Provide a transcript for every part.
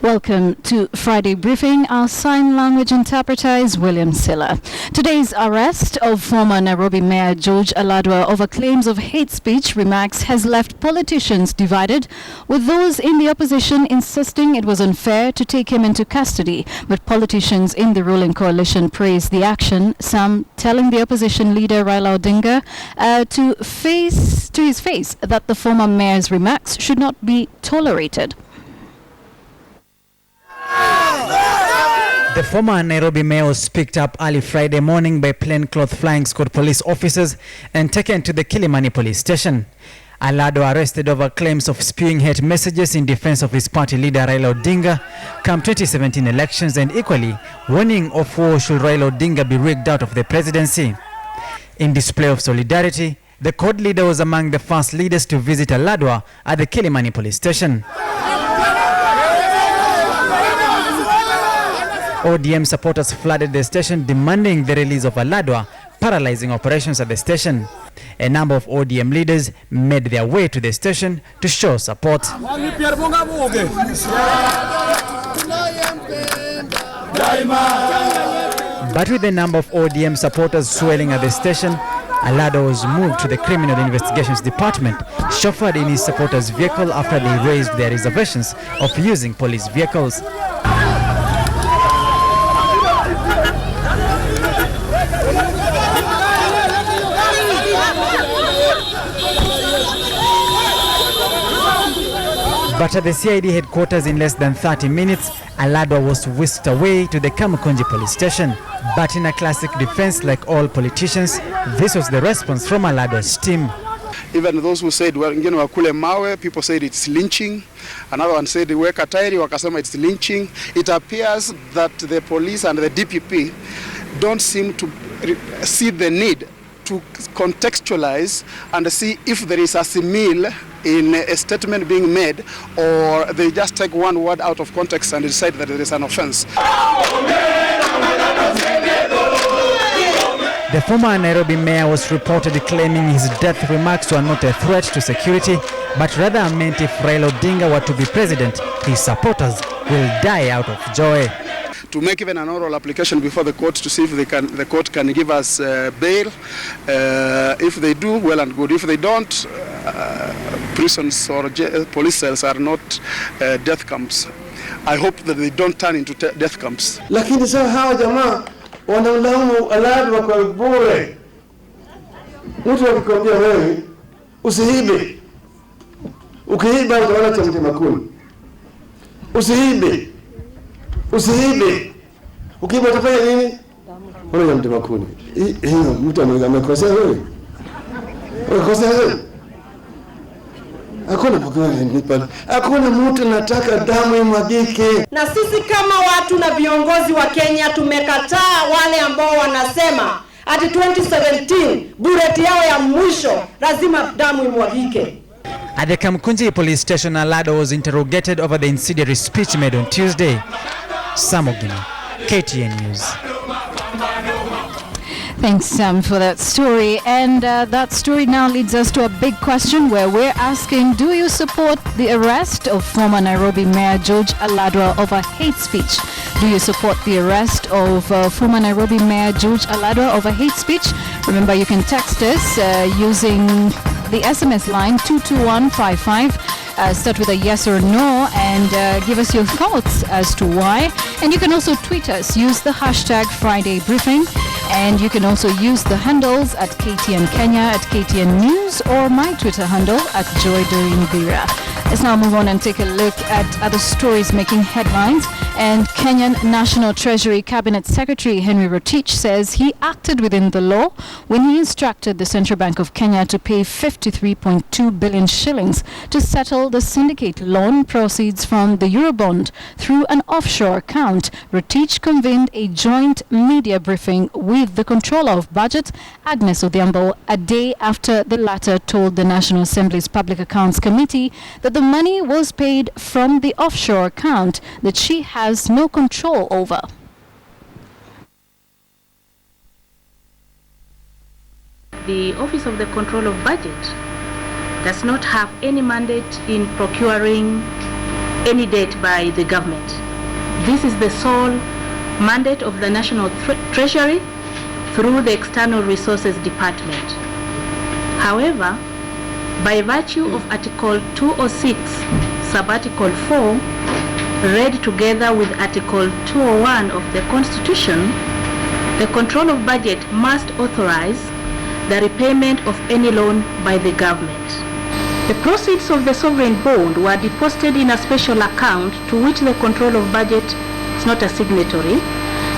Welcome to Friday Briefing. Our sign language interpreter is William Silla. Today's arrest of former Nairobi Mayor George Aladwa over claims of hate speech remarks has left politicians divided, with those in the opposition insisting it was unfair to take him into custody. But politicians in the ruling coalition praised the action, some telling the opposition leader Raila Odinga to his face that the former mayor's remarks should not be tolerated. The former Nairobi mayor was picked up early Friday morning by plainclothes flying squad police officers and taken to the Kilimani police station. Aladwa arrested over claims of spewing hate messages in defense of his party leader Raila Odinga come 2017 elections, and equally warning of war should Raila Odinga be rigged out of the presidency. In display of solidarity, the CORD leader was among the first leaders to visit Aladwa at the Kilimani police station. ODM supporters flooded the station demanding the release of Aladwa, paralyzing operations at the station. A number of ODM leaders made their way to the station to show support. But with the number of ODM supporters swelling at the station, Aladwa was moved to the Criminal Investigations Department, chauffeured in his supporters' vehicle after they raised their reservations of using police vehicles. But at the CID headquarters in less than 30 minutes, Aladwa was whisked away to the Kamukunji police station. But in a classic defense, like all politicians, this was the response from Aladwa's team. Even those who said, well, wakule mawe, people said it's lynching. Another one said, weka tairi, wakasema it's lynching. It appears that the police and the DPP don't seem to see the need to contextualize and see if there is a simile in a statement being made, or they just take one word out of context and decide that there is an offense. The former Nairobi mayor was reportedly claiming his death remarks were not a threat to security, but rather meant if Raila Odinga were to be president, his supporters will die out of joy. To make even an oral application before the court to see if the court can give us bail. If they do, well and good. If they don't, prisons or police cells are not death camps. I hope that they don't turn into death camps. Lakini sasa hawa jamaa wanamlaumu Aladwa kwa bure. Mtu akikwambia wewe usiibe, ukiiba utaona cha mtema kuni. Usiibe. Ukiiba utafanya nini? Wala ya mtema kuni. Mtu amekosea wewe. Umekosea wewe. Hakuna mtu nataka damu imwagike. Na sisi kama watu na viongozi wa Kenya tumekataa wale ambao wanasema ati 2017 bullet yao ya mwisho lazima damu imwagike. At the Kamukunji police station, Aladwa was interrogated over the incendiary speech made on Tuesday. Samogini, KTN News. Thanks, Sam, for that story. And that story now leads us to a big question where we're asking, do you support the arrest of former Nairobi Mayor George Aladwa over hate speech? Do you support the arrest of former Nairobi Mayor George Aladwa over hate speech? Remember, you can text us using the SMS line 22155. Start with a yes or no and give us your thoughts as to why. And you can also tweet us. Use the hashtag Friday Briefing. And you can also use the handles at KTN Kenya, at KTN News, or my Twitter handle at Joy Doreen Bira. Let's now move on and take a look at other stories making headlines. And Kenyan National Treasury Cabinet Secretary Henry Rotich says he acted within the law when he instructed the Central Bank of Kenya to pay 53.2 billion shillings to settle the syndicate loan proceeds from the Eurobond through an offshore account. Rotich convened a joint media briefing with the Controller of Budget, Agnes Odhiambo, a day after the latter told the National Assembly's Public Accounts Committee that the money was paid from the offshore account that she has no control over. The Office of the Control of Budget does not have any mandate in procuring any debt by the government. This is the sole mandate of the National Treasury through the External Resources Department. However, by virtue of Article 206, Sub-Article 4, read together with Article 201 of the Constitution, the control of budget must authorize the repayment of any loan by the government. The proceeds of the sovereign bond were deposited in a special account to which the control of budget is not a signatory.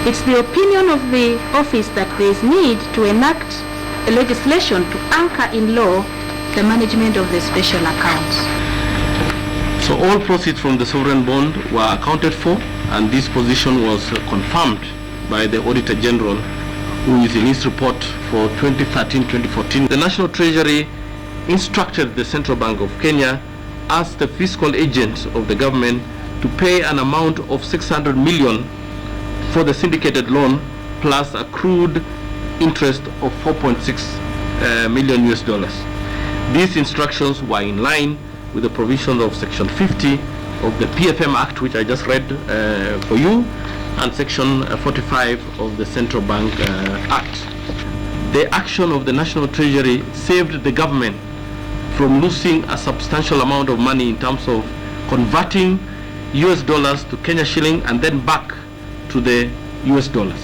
It's the opinion of the office that there is need to enact a legislation to anchor in law the management of the special accounts. So all proceeds from the sovereign bond were accounted for, and this position was confirmed by the Auditor General, who is in his report for 2013-2014. The National Treasury instructed the Central Bank of Kenya as the fiscal agent of the government to pay an amount of 600 million for the syndicated loan plus accrued interest of 4.6 million US dollars. These instructions were in line with the provisions of Section 50 of the PFM Act, which I just read for you, and Section 45 of the Central Bank Act. The action of the National Treasury saved the government from losing a substantial amount of money in terms of converting US dollars to Kenya shilling and then back to the US dollars.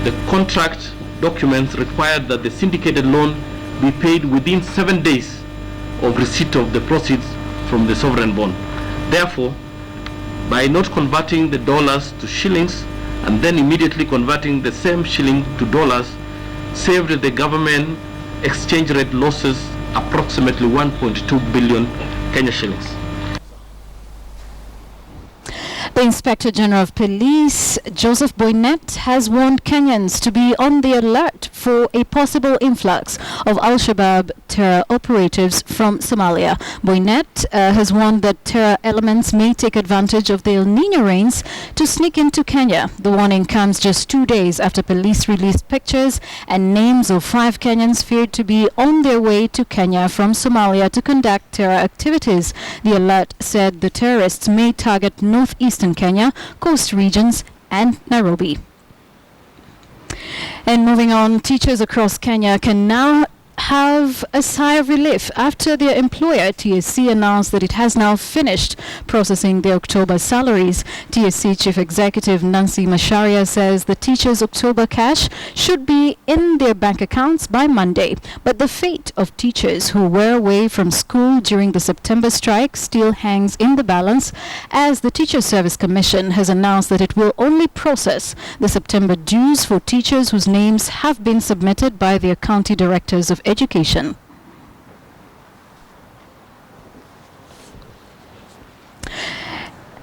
The contract documents required that the syndicated loan be paid within 7 days of receipt of the proceeds from the sovereign bond. Therefore, by not converting the dollars to shillings and then immediately converting the same shilling to dollars, saved the government exchange rate losses approximately 1.2 billion Kenya shillings. The Inspector General of Police, Joseph Boynet, has warned Kenyans to be on the alert for a possible influx of Al-Shabaab terror operatives from Somalia. Boynet has warned that terror elements may take advantage of the El Niño rains to sneak into Kenya. The warning comes just 2 days after police released pictures and names of 5 Kenyans feared to be on their way to Kenya from Somalia to conduct terror activities. The alert said the terrorists may target northeastern Kenya, coast regions and Nairobi. And moving on, teachers across Kenya can now have a sigh of relief after their employer TSC announced that it has now finished processing their October salaries. TSC Chief Executive Nancy Macharia says the teachers' October cash should be in their bank accounts by Monday. But the fate of teachers who were away from school during the September strike still hangs in the balance, as the Teacher Service Commission has announced that it will only process the September dues for teachers whose names have been submitted by their county directors of education.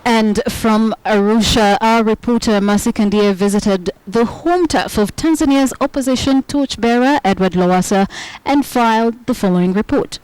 And from Arusha, our reporter Mercy Kandia visited the home turf of Tanzania's opposition torchbearer Edward Lowassa and filed the following report.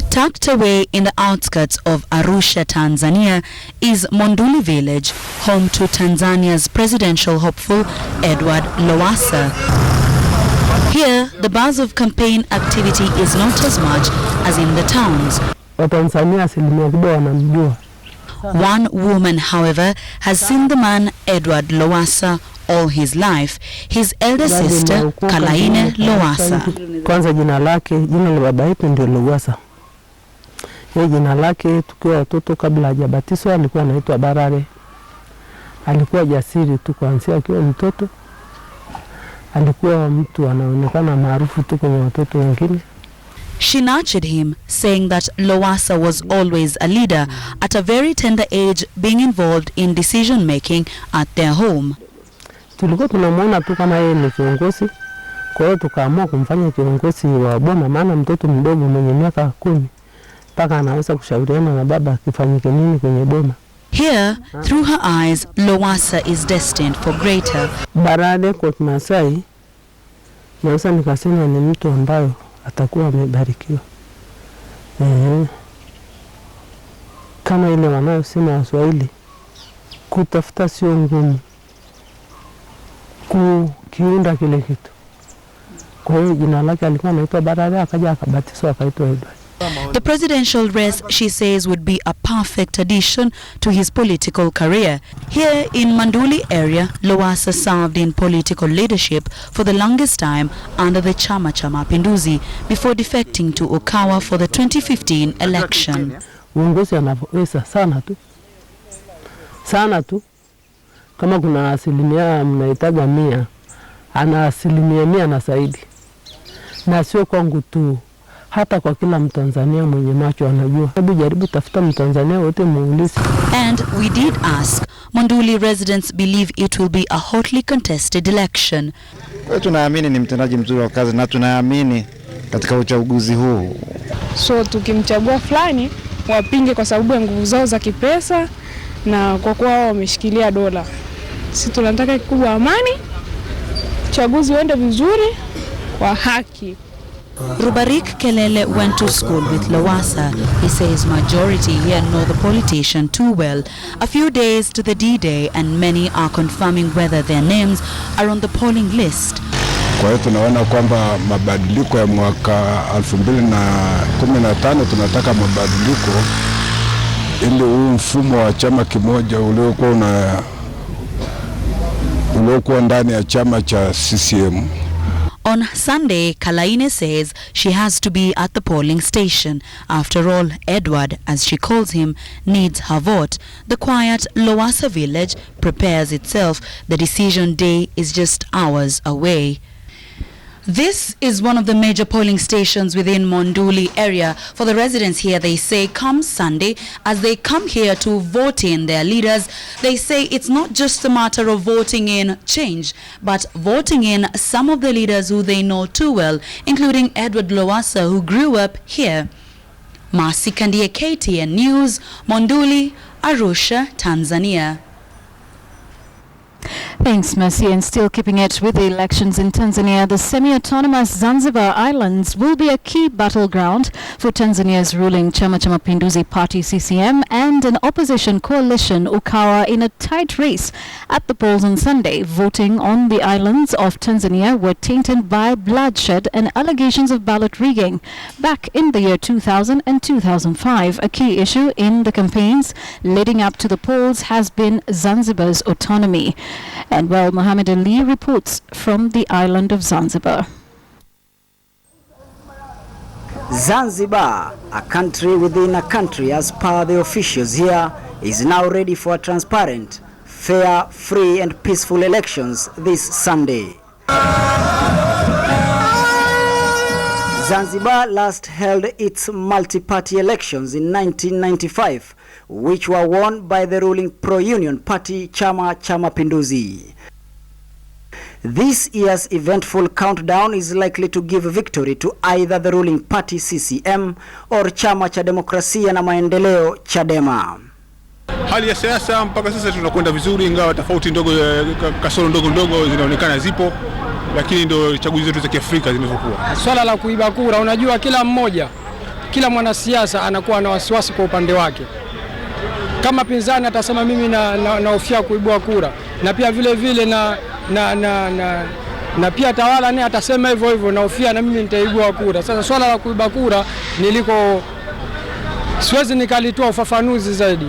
Tucked away in the outskirts of Arusha, Tanzania, is Monduli village, home to Tanzania's presidential hopeful Edward Lowassa. Here, the buzz of campaign activity is not as much as in the towns. One woman, however, has seen the man Edward Lowassa all his life, his elder sister Kalaine Lowassa. Kwanza jina la baba yetu ndio Lowassa. Jina lake tukiwa watoto kabla hajabatizwa alikuwa anaitwa Barare. Alikuwa jasiri tu kuanzia akiwa mtoto. Alikuwa mtu anaonekana maarufu tu kwenye watoto wengine. She nurtured him, saying that Lowassa was always a leader at a very tender age, being involved in decision making at their home. Tulikuwa tunamuona tu kama yeye ni kiongozi. Kwa hiyo tukaamua kumfanya kiongozi wa boma, maana mtoto mdogo mwenye miaka 10 mpaka anaweza kushauriana na baba kifanyike nini kwenye boma. Here, through her eyes, Lowassa is destined for greater. Barade kwa Masai, naweza nikasema ni mtu ambayo atakuwa amebarikiwa. Kama ile wanayosema Waswahili, kutafuta sio ngumu, kukiunda kile kitu. Kwa hiyo jina lake alikuwa anaitwa Barare, akaja akabatizwa akaitwa Edward. The presidential race, she says, would be a perfect addition to his political career. Here in Manduli area, Lowassa served in political leadership for the longest time under the Chama cha Mapinduzi before defecting to Ukawa for the 2015 election. Uongozi anaweza sana tu. Kama kuna asilimia mnaitaga 100, ana asilimia 100 na zaidi. Na sio kwangu tu, hata kwa kila Mtanzania mwenye macho anajua. Hebu jaribu tafuta Mtanzania wote muulize. And we did ask, Monduli residents believe it will be a hotly contested election. Kwa tunaamini ni mtendaji mzuri wa kazi na tunaamini katika uchaguzi huu. So tukimchagua fulani wapinge kwa sababu ya nguvu zao za kipesa na kwa kuwa wao wameshikilia dola. Sisi tunataka kikubwa amani, uchaguzi uende vizuri kwa haki. Rubarik Kelele went to school with Lowassa. He says majority here know the politician too well. A few days to the D-Day and many are confirming whether their names are on the polling list. Kwa hiyo tunaona kwamba mabadiliko ya mwaka 2015 tunataka mabadiliko ili huu mfumo wa chama kimoja uliokuwa ndani ya chama cha CCM. On Sunday, Kalaine says she has to be at the polling station. After all, Edward, as she calls him, needs her vote. The quiet Lowassa village prepares itself. The decision day is just hours away. This is one of the major polling stations within Monduli area. For the residents here, they say come Sunday, as they come here to vote in their leaders, they say it's not just a matter of voting in change, but voting in some of the leaders who they know too well, including Edward Lowassa, who grew up here. Masi Kandie, KTN News, Monduli, Arusha, Tanzania. Thanks, Mercy. And still keeping it with the elections in Tanzania, the semi-autonomous Zanzibar Islands will be a key battleground for Tanzania's ruling Chama cha Mapinduzi Party CCM and an opposition coalition Ukawa in a tight race at the polls on Sunday. Voting on the islands of Tanzania were tainted by bloodshed and allegations of ballot rigging back in the year 2000 and 2005. A key issue in the campaigns leading up to the polls has been Zanzibar's autonomy. And well, Mohammed Ali reports from the island of Zanzibar. Zanzibar, a country within a country as per the officials here, is now ready for transparent, fair, free and peaceful elections this Sunday. Zanzibar last held its multi-party elections in 1995, which were won by the ruling pro-union party Chama cha Mapinduzi. This year's eventful countdown is likely to give victory to either the ruling party CCM or Chama cha Demokrasia na Maendeleo Chadema. Hali ya siasa mpaka sasa tunakwenda vizuri, ingawa tofauti ndogo, kasoro ndogo zinaonekana zipo, lakini ndio chaguzi zetu za Kiafrika zinazokuwa. Swala la kuiba kura, unajua kila mwanasiasa anakuwa na wasiwasi kwa upande wake. Kama pinzani atasema mimi nahofia kuibua kura, na pia vile na pia tawala naye atasema hivyo nahofia na mimi nitaibua kura. Sasa swala la kuiba kura siwezi nikalitoa ufafanuzi zaidi.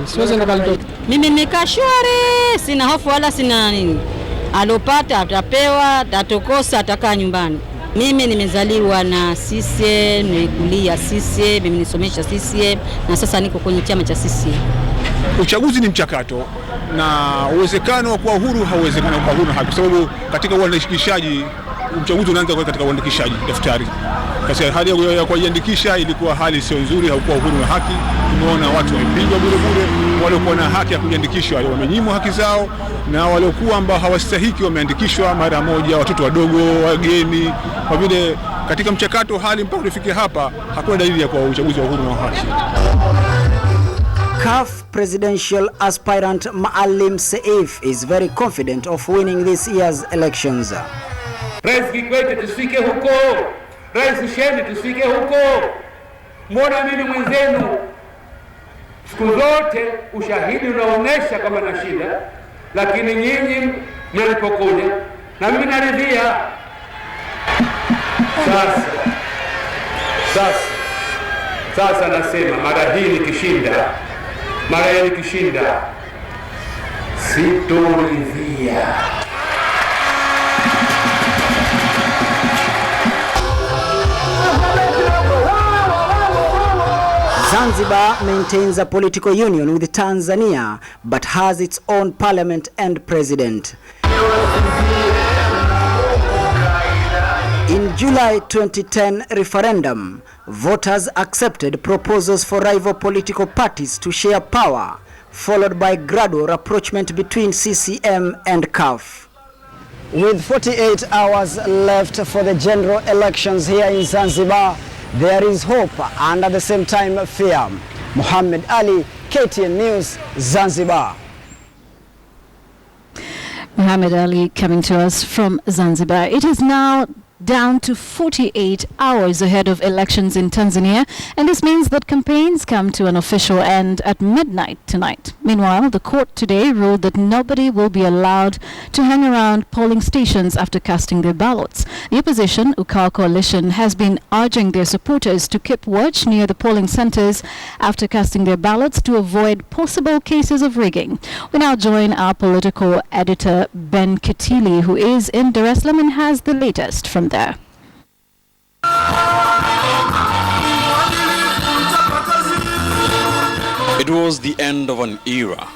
Mimi nimekaa shwari, sina hofu wala sina nini. Alopata atapewa, atakosa atakaa nyumbani. Mimi nimezaliwa na CCM, nimekulia CCM, mimi nisomesha CCM na sasa niko kwenye chama cha CCM. Uchaguzi ni mchakato na uwezekano wa kuwa huru hauwezekani kwa huru haki, kwa sababu katika uandikishaji uchaguzi unaanza katika uandikishaji daftari. Katika hali ya kujiandikisha ilikuwa hali sio nzuri, haukuwa uhuru na haki. Tumeona watu wamepigwa bure, waliokuwa na haki ya kujiandikishwa wamenyimwa haki zao, na waliokuwa ambao hawastahiki wameandikishwa mara moja, watoto wadogo, wageni. Kwa vile katika mchakato hali mpaka kufikia hapa hakuna dalili ya kwa uchaguzi wa uhuru na haki. CAF presidential aspirant Maalim Seif is very confident of winning this year's elections. Rais Kikwete tusifike huko, Rais Sheni tusifike huko. Mbona mimi mwenzenu siku zote ushahidi unaonesha kama na shida, lakini nyinyi mlipokuja na mimi naridhia. Sasa nasema mara hii nikishinda sitoridhia. Zanzibar maintains a political union with Tanzania but has its own parliament and president. In July 2010 referendum, voters accepted proposals for rival political parties to share power, followed by gradual rapprochement between CCM and CUF. With 48 hours left for the general elections here in Zanzibar, there is hope and at the same time fear. Muhammad Ali, KTN News, Zanzibar. Muhammad Ali coming to us from Zanzibar. It is now down to 48 hours ahead of elections in Tanzania, and this means that campaigns come to an official end at midnight tonight. Meanwhile, the court today ruled that nobody will be allowed to hang around polling stations after casting their ballots. The opposition, Ukao Coalition, has been urging their supporters to keep watch near the polling centers after casting their ballots to avoid possible cases of rigging. We now join our political editor, Ben Kitili, who is in Dar es Salaam and has the latest from there. It was the end of an era.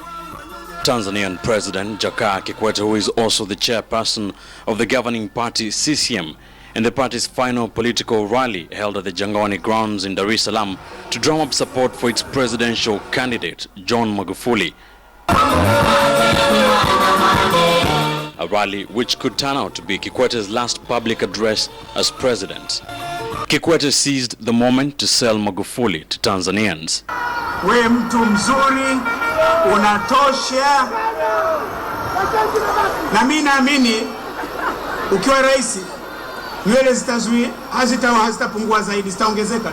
Tanzanian President Jakaya Kikwete, who is also the chairperson of the governing party CCM, in the party's final political rally held at the Jangwani grounds in Dar es Salaam to drum up support for its presidential candidate, John Magufuli. A rally which could turn out to be Kikwete's last public address as president. Kikwete seized the moment to sell Magufuli to Tanzanians. We mtu mzuri, unatosha. Na mimi naamini ukiwa rais nywele hazitapungua zaidi, zitaongezeka.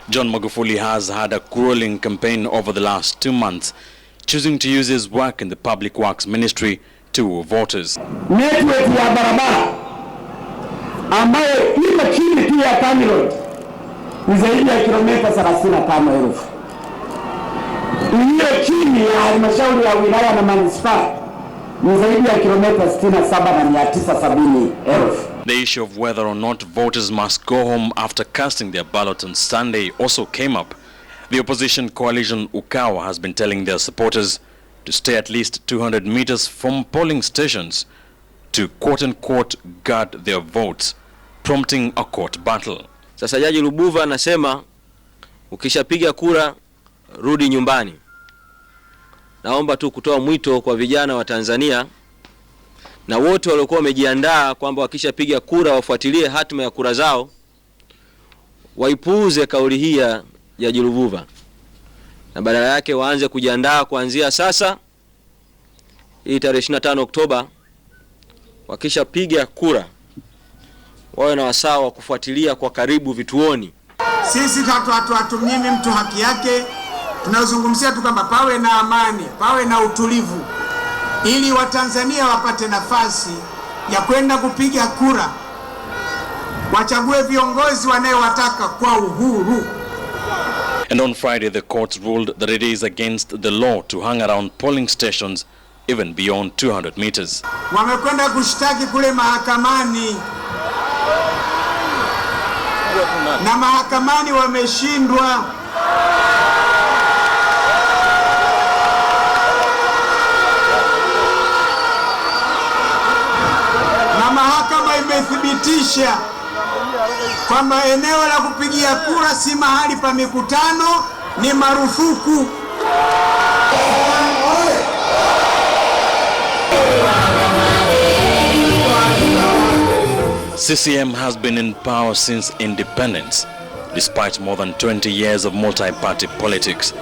John Magufuli has had a grueling campaign over the last 2 months, choosing to use his work in the Public Works Ministry to voters. Network ya barabara ambayo iko chini tu ya Tani Road ni zaidi ya kilomita 35,000. Iliyo chini ya halmashauri ya wilaya na manispaa ni zaidi ya kilomita 67,970,000. The issue of whether or not voters must go home after casting their ballot on Sunday also came up. The opposition coalition Ukawa has been telling their supporters to stay at least 200 meters from polling stations to quote-unquote guard their votes, prompting a court battle. Sasa Jaji Lubuva anasema ukishapiga kura rudi nyumbani. Naomba tu kutoa mwito kwa vijana wa Tanzania na wote waliokuwa wamejiandaa kwamba wakishapiga kura wafuatilie hatima ya kura zao, waipuuze kauli hii ya Jaji Lubuva na badala yake waanze kujiandaa kuanzia sasa. Hii tarehe 25 Oktoba wakishapiga kura wawe na wasaa wa kufuatilia kwa karibu vituoni. Sisi hatumnyimi mtu haki yake. Tunazungumzia tu kwamba pawe na amani, pawe na utulivu, ili Watanzania wapate nafasi ya kwenda kupiga kura, wachague viongozi wanayowataka kwa uhuru. And on Friday, the court ruled that it is against the law to hang around polling stations even beyond 200 meters. Wamekwenda kushtaki kule mahakamani, na mahakamani wameshindwa. Na mahakama imethibitisha kwamba eneo la kupigia kura si mahali pa mikutano, ni marufuku. CCM has been in power since independence, despite more than 20 years of multi-party politics.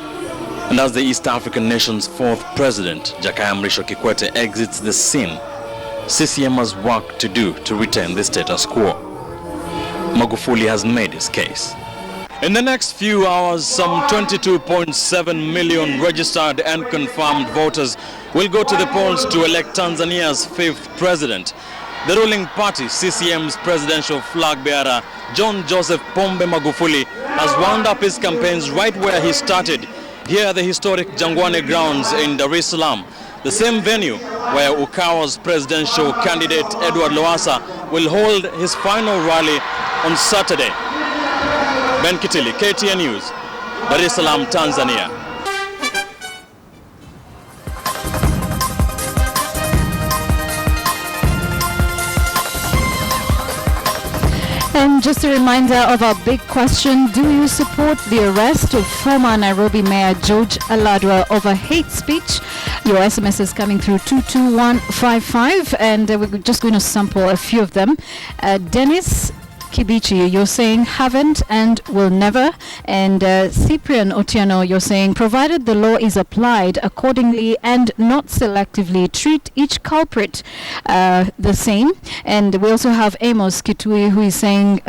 And as the East African nation's fourth president, Jakaya Mrisho Kikwete, exits the scene, CCM has work to do to retain the status quo. Magufuli has made his case. In the next few hours, some 22.7 million registered and confirmed voters will go to the polls to elect Tanzania's 5th president. The ruling party, CCM's presidential flag bearer, John Joseph Pombe Magufuli, has wound up his campaigns right where he started, here at the historic Jangwane grounds in Dar es Salaam, the same venue where Ukawa's presidential candidate Edward Lowassa will hold his final rally on Saturday. Ben Kitili, KTN News, Dar es Salaam, Tanzania. And just a reminder of our big question: do you support the arrest of former Nairobi Mayor George Aladwa over hate speech? Your SMS is coming through 22155, and we're just going to sample a few of them. Dennis Kibichi, you're saying haven't and will never. And Cyprian Otieno, you're saying provided the law is applied accordingly and not selectively, treat each culprit the same. And we also have Amos Kitui, who is saying,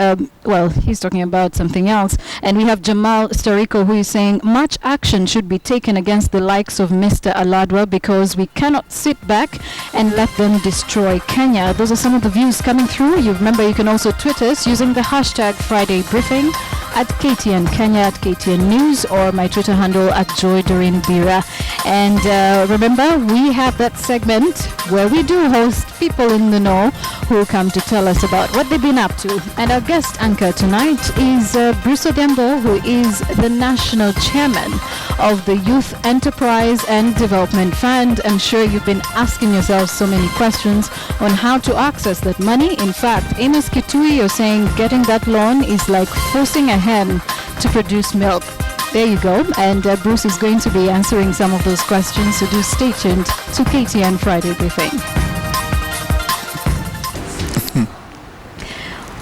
well, he's talking about something else. And we have Jamal Stariko, who is saying much action should be taken against the likes of Mr. Aladwa because we cannot sit back and let them destroy Kenya. Those are some of the views coming through. You remember you can also tweet us using the hashtag Friday Briefing at KTN Kenya, at KTN News, or my Twitter handle at Joy Doreen Bira. And remember, we have that segment where we do host people in the know who come to tell us about what they've been up to. And our guest anchor tonight is Bruce Odembo, who is the national chairman of the Youth Enterprise and Development Fund. I'm sure you've been asking yourselves so many questions on how to access that money. In fact, Amos Kitui, you're saying getting that loan is like forcing a hen to produce milk. There you go. And Bruce is going to be answering some of those questions, so do stay tuned to KTN Friday Briefing.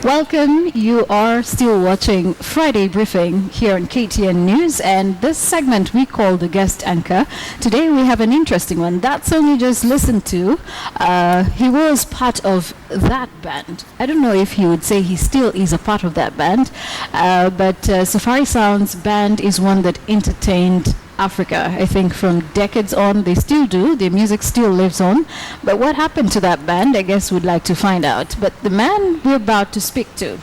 Welcome. You are still watching Friday Briefing here on KTN News, and this segment we call the guest anchor. Today we have an interesting one. That song you just listened to, he was part of that band. I don't know if he would say he still is a part of that band, but Safari Sound's band is one that entertained Africa. I think from decades on, they still do. Their music still lives on. But what happened to that band, I guess we'd like to find out. But the man we're about to speak to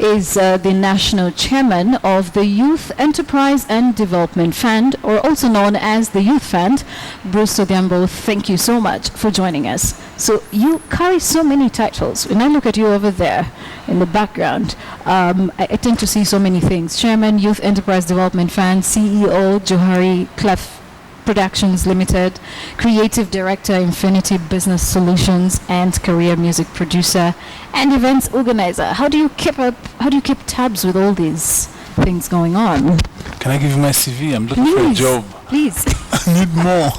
is the national chairman of the Youth Enterprise and Development Fund, or also known as the Youth Fund. Bruce Odembo, thank you so much for joining us. So you carry so many titles. When I look at you over there in the background, I tend to see so many things. Chairman, Youth Enterprise Development Fund, CEO, Johari Clef Productions Limited, Creative Director, Infinity Business Solutions, and Career Music Producer, and Events Organizer. How do you keep tabs with all these things going on? Can I give you my CV? I'm looking for a job. Please. I need more.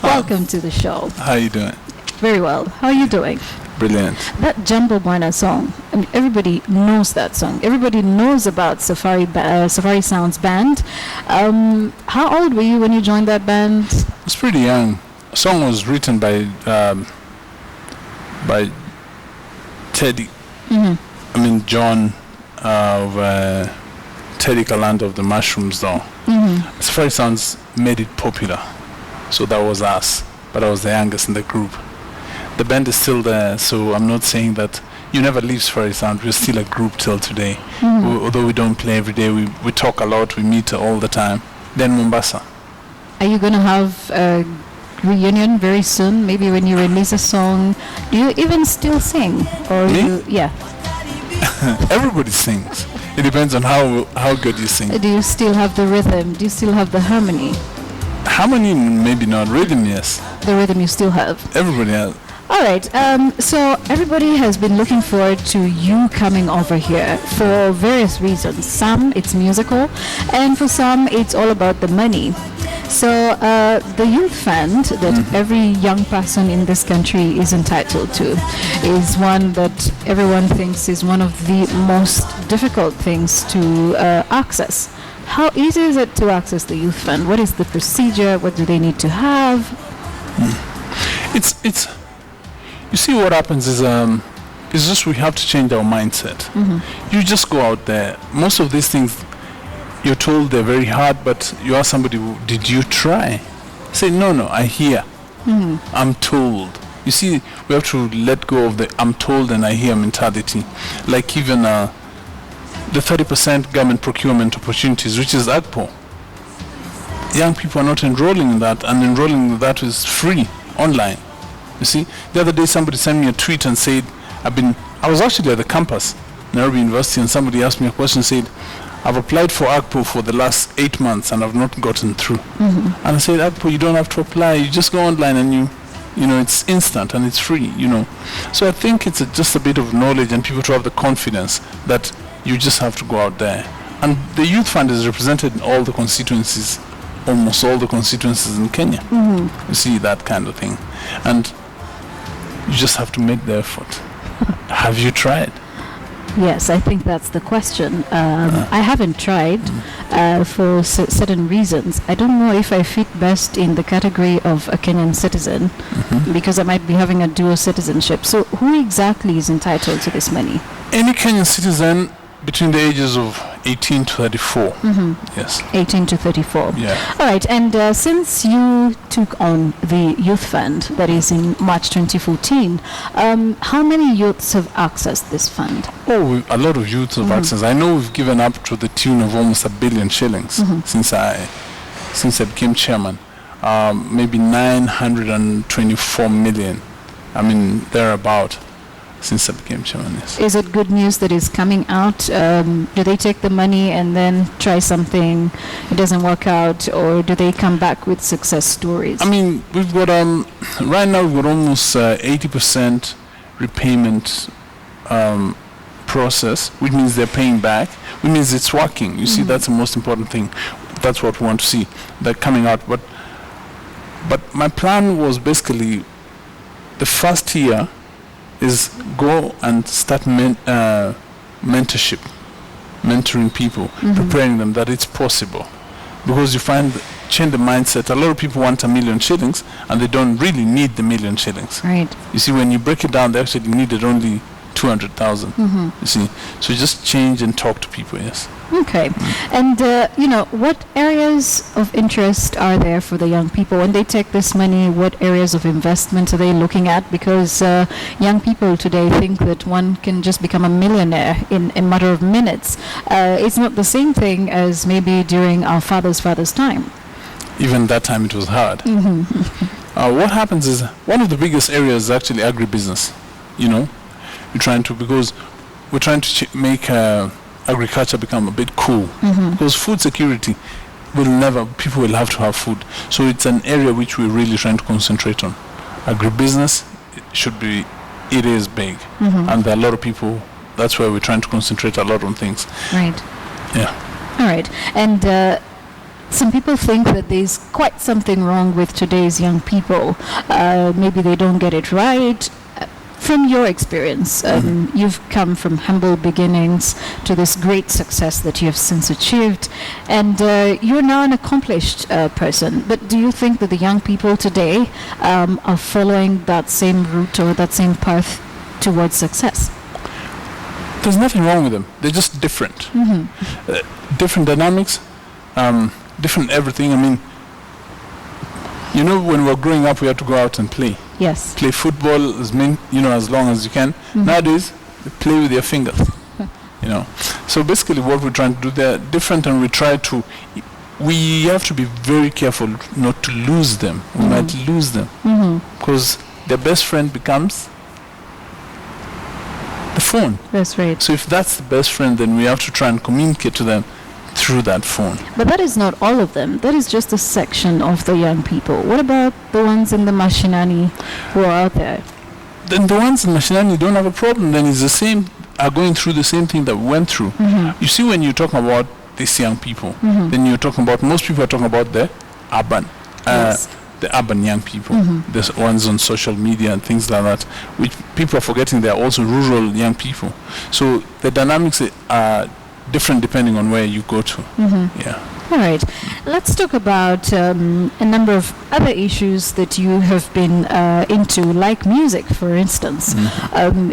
Welcome to the show. How are you doing? Very well. How are you doing? Brilliant. That Jumbo Bwana song, I mean, everybody knows that song. Everybody knows about Safari Sounds band. How old were you when you joined that band? I was pretty young. The song was written by Teddy. Mm-hmm. I mean John of Teddy Kalanda of the Mushrooms, though. Mm-hmm. Safari Sounds made it popular, so that was us. But I was the youngest in the group. The band is still there, so I'm not saying that you never leave Safari Sound. We're still a group till today. Mm-hmm. Although we don't play every day, we talk a lot, we meet all the time. Then Mombasa. Are you going to have a reunion very soon? Maybe when you release a song. Do you even still sing? Or Me? Yeah. Everybody sings. It depends on how good you sing. Do you still have the rhythm? Do you still have the harmony? Harmony, maybe not. Rhythm, yes. The rhythm you still have? Everybody has. All right, so everybody has been looking forward to you coming over here for various reasons. Some, it's musical, and for some, it's all about the money. So the Youth Fund that every young person in this country is entitled to is one that everyone thinks is one of the most difficult things to access. How easy is it to access the Youth Fund? What is the procedure? What do they need to have? It's you see, what happens is just we have to change our mindset. Mm-hmm. You just go out there. Most of these things, you're told they're very hard, but you ask somebody, did you try? Say, no, I hear. I'm told. You see, we have to let go of the I'm told and I hear mentality. Like even the 30% government procurement opportunities, which is AGPO. Young people are not enrolling in that, and enrolling in that is free online. You see, the other day somebody sent me a tweet and said, I was actually at the campus, Nairobi University, and somebody asked me a question, said, I've applied for AGPO for the last 8 months and I've not gotten through. And I said, AGPO, you don't have to apply, you just go online and you know, it's instant and it's free, you know. So I think it's just a bit of knowledge and people to have the confidence that you just have to go out there. And the Youth Fund is represented in all the constituencies, almost all the constituencies in Kenya. You see that kind of thing. And you just have to make the effort. Have you tried? Yes, I think that's the question. I haven't tried for certain reasons. I don't know if I fit best in the category of a Kenyan citizen because I might be having a dual citizenship. So who exactly is entitled to this money? Any Kenyan citizen between the ages of 18 to 34. Yes. 18 to 34. Yeah. All right. And since you took on the Youth Fund, that is in March 2014, how many youths have accessed this fund? Oh, a lot of youths have access. I know we've given up to the tune of almost $1 billion shillings since I became chairman. Maybe 924 million. I mean, thereabout. Since I became chairman, yes. Is it good news that is coming out? Do they take the money and then try something, it doesn't work out, or do they come back with success stories? I mean, we've got, right now we've got almost 80% repayment process, which means they're paying back, which means it's working. You see, that's the most important thing. That's what we want to see, that coming out. But my plan was basically the first year is go and start mentorship, mentoring people, preparing them that it's possible. Because you find, change the mindset. A lot of people want $1 million shillings and they don't really need the $1 million shillings. Right. You see, when you break it down, they actually needed only 200,000. You see, so just change and talk to people. Yes. Okay. And you know, what areas of interest are there for the young people when they take this money? What areas of investment are they looking at? Because young people today think that one can just become a millionaire in a matter of minutes. It's not the same thing as maybe during our father's time. Even that time it was hard. What happens is, one of the biggest areas is actually agribusiness. You know, because we're trying to make agriculture become a bit cool. Because food security people will have to have food. So it's an area which we're really trying to concentrate on. Agribusiness it is big. And there are a lot of people, that's where we're trying to concentrate a lot on things. Right. Yeah. All right. And some people think that there's quite something wrong with today's young people. Maybe they don't get it right. From your experience, you've come from humble beginnings to this great success that you have since achieved, and you're now an accomplished person. But do you think that the young people today are following that same route or that same path towards success? There's nothing wrong with them. They're just different. Different dynamics, different everything. I mean, you know, when we were growing up, we had to go out and play. Yes. Play football as long as you can. Nowadays, they play with your fingers. You know. So basically, what we're trying to do, they're different, and we have to be very careful not to lose them. We might lose them because their best friend becomes the phone. That's right. So if that's the best friend, then we have to try and communicate to them through that phone. But that is not all of them. That is just a section of the young people. What about the ones in the mashinani who are out there? Then the ones in mashinani don't have a problem. Then it's the same, are going through the same thing that we went through. You see, when you're talking about these young people, then you're talking about, most people are talking about the urban, the urban young people, the ones on social media and things like that, which people are forgetting they are also rural young people. So the dynamics are different depending on where you go to. Yeah. All right. Let's talk about a number of other issues that you have been into, like music, for instance.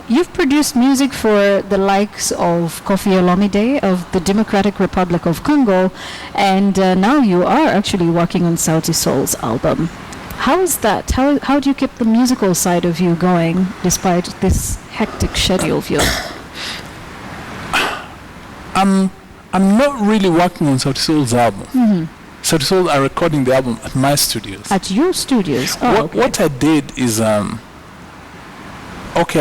You've produced music for the likes of Koffi Olomide of the Democratic Republic of Congo, and now you are actually working on Sauti Sol's album. How is that? How do you keep the musical side of you going despite this hectic schedule of yours? I'm not really working on Sauti Sol's album. Sauti Sol are recording the album at my studios. At your studios? Oh, what I did is, I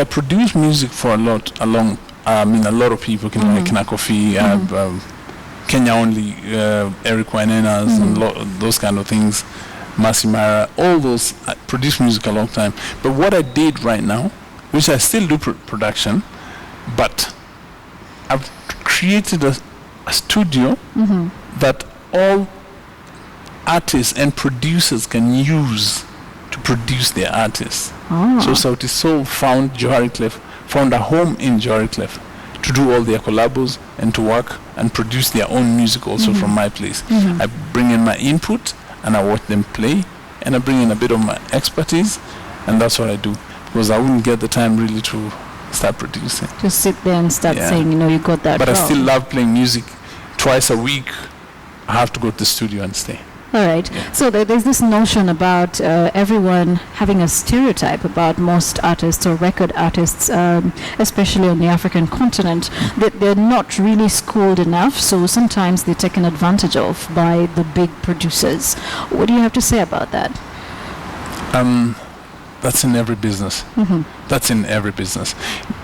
produce music for a lot of people, like Kina Koffi, Kenya Only, Eric Wainenas, and those kind of things, Masimara, all those. I produced music a long time. But what I did right now, which I still do production, but I've created a studio that all artists and producers can use to produce their artists. So Sauti Sol found a home in Johari Clef to do all their collabos and to work and produce their own music also from my place. I bring in my input and I watch them play, and I bring in a bit of my expertise, and that's what I do, because I wouldn't get the time really to start producing. Just sit there and start saying, you got that But wrong. I still love playing music. Twice a week I have to go to the studio and stay. All right. So there's this notion about everyone having a stereotype about most artists or record artists, especially on the African continent, that they're not really schooled enough, so sometimes they're taken advantage of by the big producers. What do you have to say about that? That's in every business. That's in every business.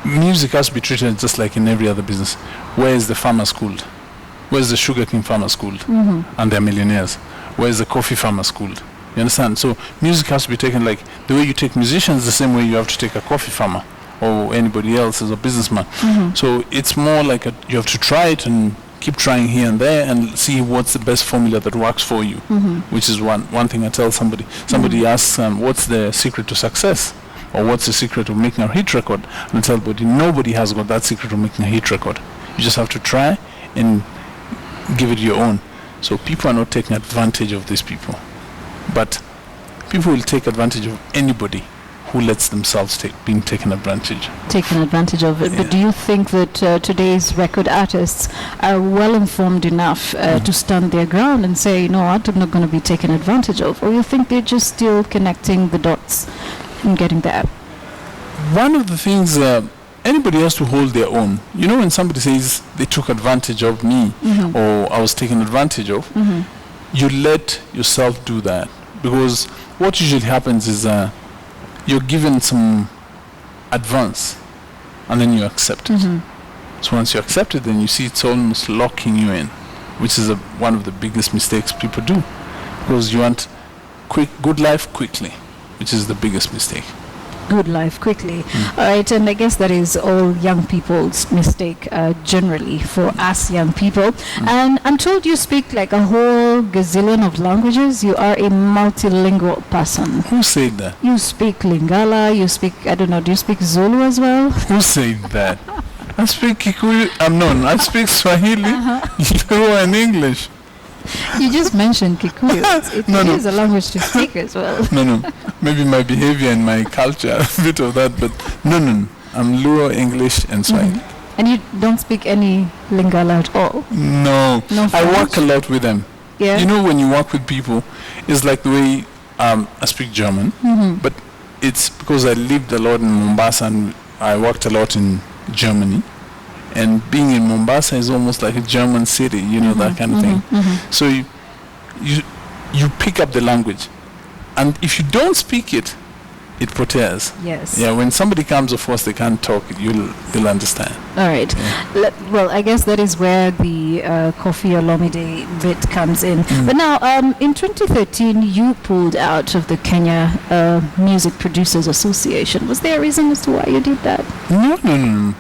Music has to be treated just like in every other business. Where is the farmer schooled? Where's the sugarcane farmer schooled? And they're millionaires. Where's the coffee farmer schooled? You understand? So music has to be taken like the way you take musicians, the same way you have to take a coffee farmer or anybody else as a businessman. So it's more like you have to try it and keep trying here and there and see what's the best formula that works for you, which is one thing I tell somebody. Somebody asks, what's the secret to success? Or what's the secret of making a hit record? And I tell everybody, nobody has got that secret of making a hit record. You just have to try and give it your own. So people are not taking advantage of these people. But people will take advantage of anybody who lets themselves being taken advantage. Taken advantage of it. But do you think that today's record artists are well informed enough to stand their ground and say, you know what, I'm not going to be taken advantage of? Or you think they're just still connecting the dots and getting there? One of the things, anybody has to hold their own. You know, when somebody says they took advantage of me or I was taken advantage of, you let yourself do that. Because what usually happens is you're given some advance and then you accept it. So once you accept it, then you see it's almost locking you in, which is one of the biggest mistakes people do. Because you want good life quickly, which is the biggest mistake. Good life quickly. All right, and I guess that is all young people's mistake generally for us young people. And I'm told you speak like a whole gazillion of languages. You are a multilingual person. Who said that? You speak Lingala, you speak, I don't know, do you speak Zulu as well? Who said that? I speak Kikuyu, I speak Swahili, Luo and English. You just mentioned Kikuyu. It is a language to speak as well. No. Maybe my behavior and my culture, a bit of that, but no. I'm Luo, English, and Swahili. And you don't speak any Lingala at all? No. I work a lot with them. Yeah. You know, when you work with people, it's like the way I speak German, but it's because I lived a lot in Mombasa and I worked a lot in Germany. And being in Mombasa is almost like a German city, you know, that kind of thing. So you pick up the language, and if you don't speak it, it poteas. Yes. Yeah. When somebody comes, of course, they can't talk. You'll understand. All right. Yeah. Well, I guess that is where the Koffi Olomide bit comes in. But now, in 2013, you pulled out of the Kenya Music Producers Association. Was there a reason as to why you did that? No.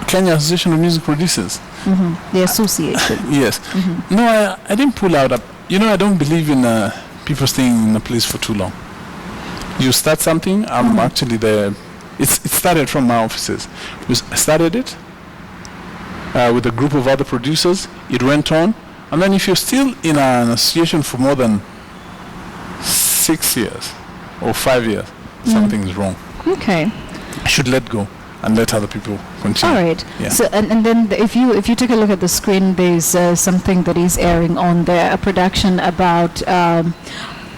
Kenya Association of Music Producers. The association. Yes. No, I didn't pull out. You know, I don't believe in people staying in a place for too long. You start something, I'm actually there. It started from my offices. I started it with a group of other producers. It went on. And then if you're still in an association for more than 6 years or 5 years, something is wrong. Okay. You should let go and let other people continue. All right. Yeah. So and then if you take a look at the screen, there's something that is airing on there, a production about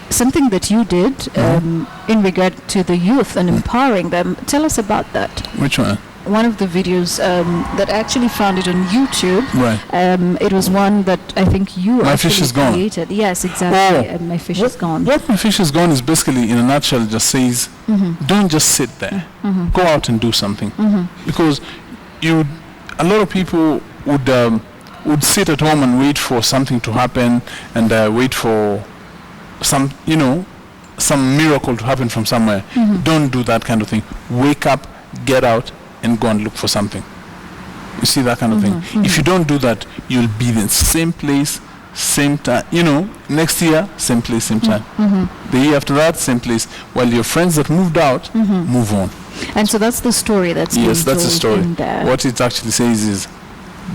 something that you did in regard to the youth and empowering them. Tell us about that. Which one? One of the videos that I actually found it on YouTube. Right. It was one that I think you My actually Fish is Gone. created. Yes, exactly. My Fish is Gone. What My Fish is Gone is basically, in a nutshell, just says, don't just sit there. Go out and do something. Because a lot of people would sit at home and wait for something to happen and wait for some miracle to happen from somewhere. Don't do that kind of thing. Wake up, get out, and go and look for something. You see, that kind of thing. If you don't do that, you'll be in the same place, same time. Next year, same place, same time. The year after that, same place. While your friends that moved out, move on. And so that's the story that's Yes, that's the story. in there. What it actually says is,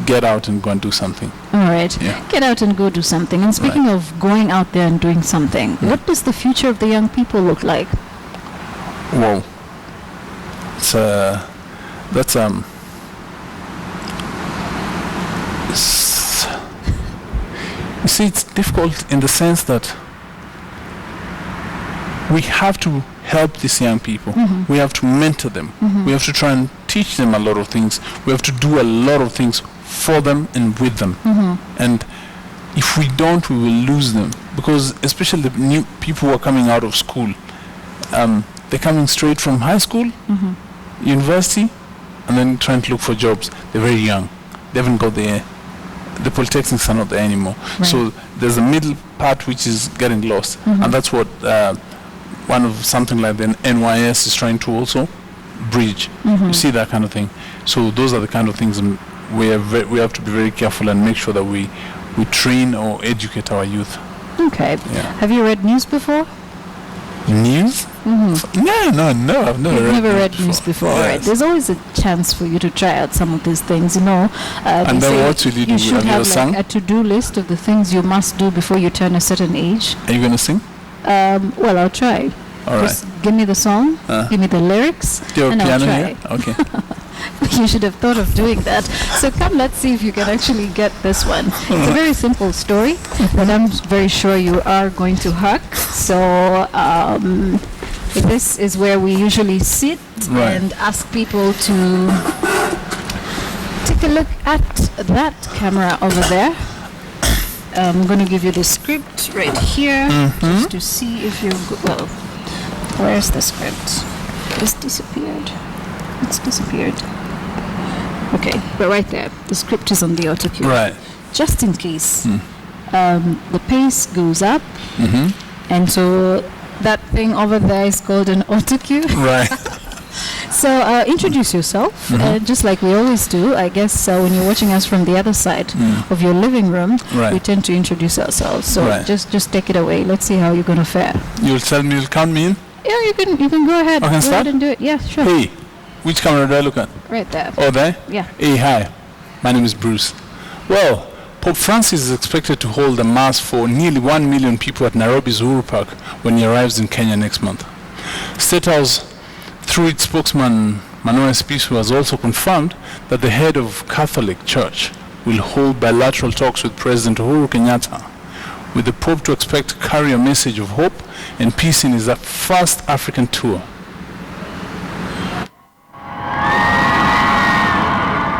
get out and go and do something. All right. Yeah. Get out and go do something. And speaking of going out there and doing something, what does the future of the young people look like? Whoa. That's you see, it's difficult in the sense that we have to help these young people. We have to mentor them. We have to try and teach them a lot of things. We have to do a lot of things for them and with them. And if we don't, we will lose them, because especially the new people who are coming out of school, they're coming straight from high school, university, and then trying to look for jobs. They're very young. They haven't got the polytechnics are not there anymore. Right. So there's a middle part which is getting lost, and that's what one of something like the NYS is trying to also bridge. You see, that kind of thing. So those are the kind of things we have to be very careful and make sure that we train or educate our youth. Okay. Yeah. Have you read news before? News? No, I've never read news before. Yes. Right. There's always a chance for you to try out some of these things, and they then say what will you do? You should Have you have sung? a to-do list of the things you must do before you turn a certain age. Are you going to sing? Well, I'll try. All right. Just give me the song, give me the lyrics, Do you have and a I'll piano try. here? Okay. You should have thought of doing that. So come, let's see if you can actually get this one. It's a very simple story that I'm very sure you are going to hack. So this is where we usually sit and ask people to take a look at that camera over there. I'm going to give you the script right here just to see if you're well, where's the script? It's disappeared. It's disappeared. Okay, but right there, the script is on the autocue. Right. Just in case the pace goes up, and so that thing over there is called an autocue. Right. So introduce yourself, just like we always do. I guess when you're watching us from the other side of your living room, we tend to introduce ourselves. So just take it away. Let's see how you're going to fare. You'll tell me, you'll count me in? Yeah, you can go ahead. I can go start? ahead and do it. Yeah, sure. Hey, which camera do I look at? Right there. Oh, there? Yeah. Hey, hi. My name is Bruce. Well, Pope Francis is expected to hold a mass for nearly 1 million people at Nairobi's Uhuru Park when he arrives in Kenya next month. State House, through its spokesman Manoa Spisu, has also confirmed that the head of Catholic Church will hold bilateral talks with President Uhuru Kenyatta, with the Pope to expect to carry a message of hope and peace in his first African tour.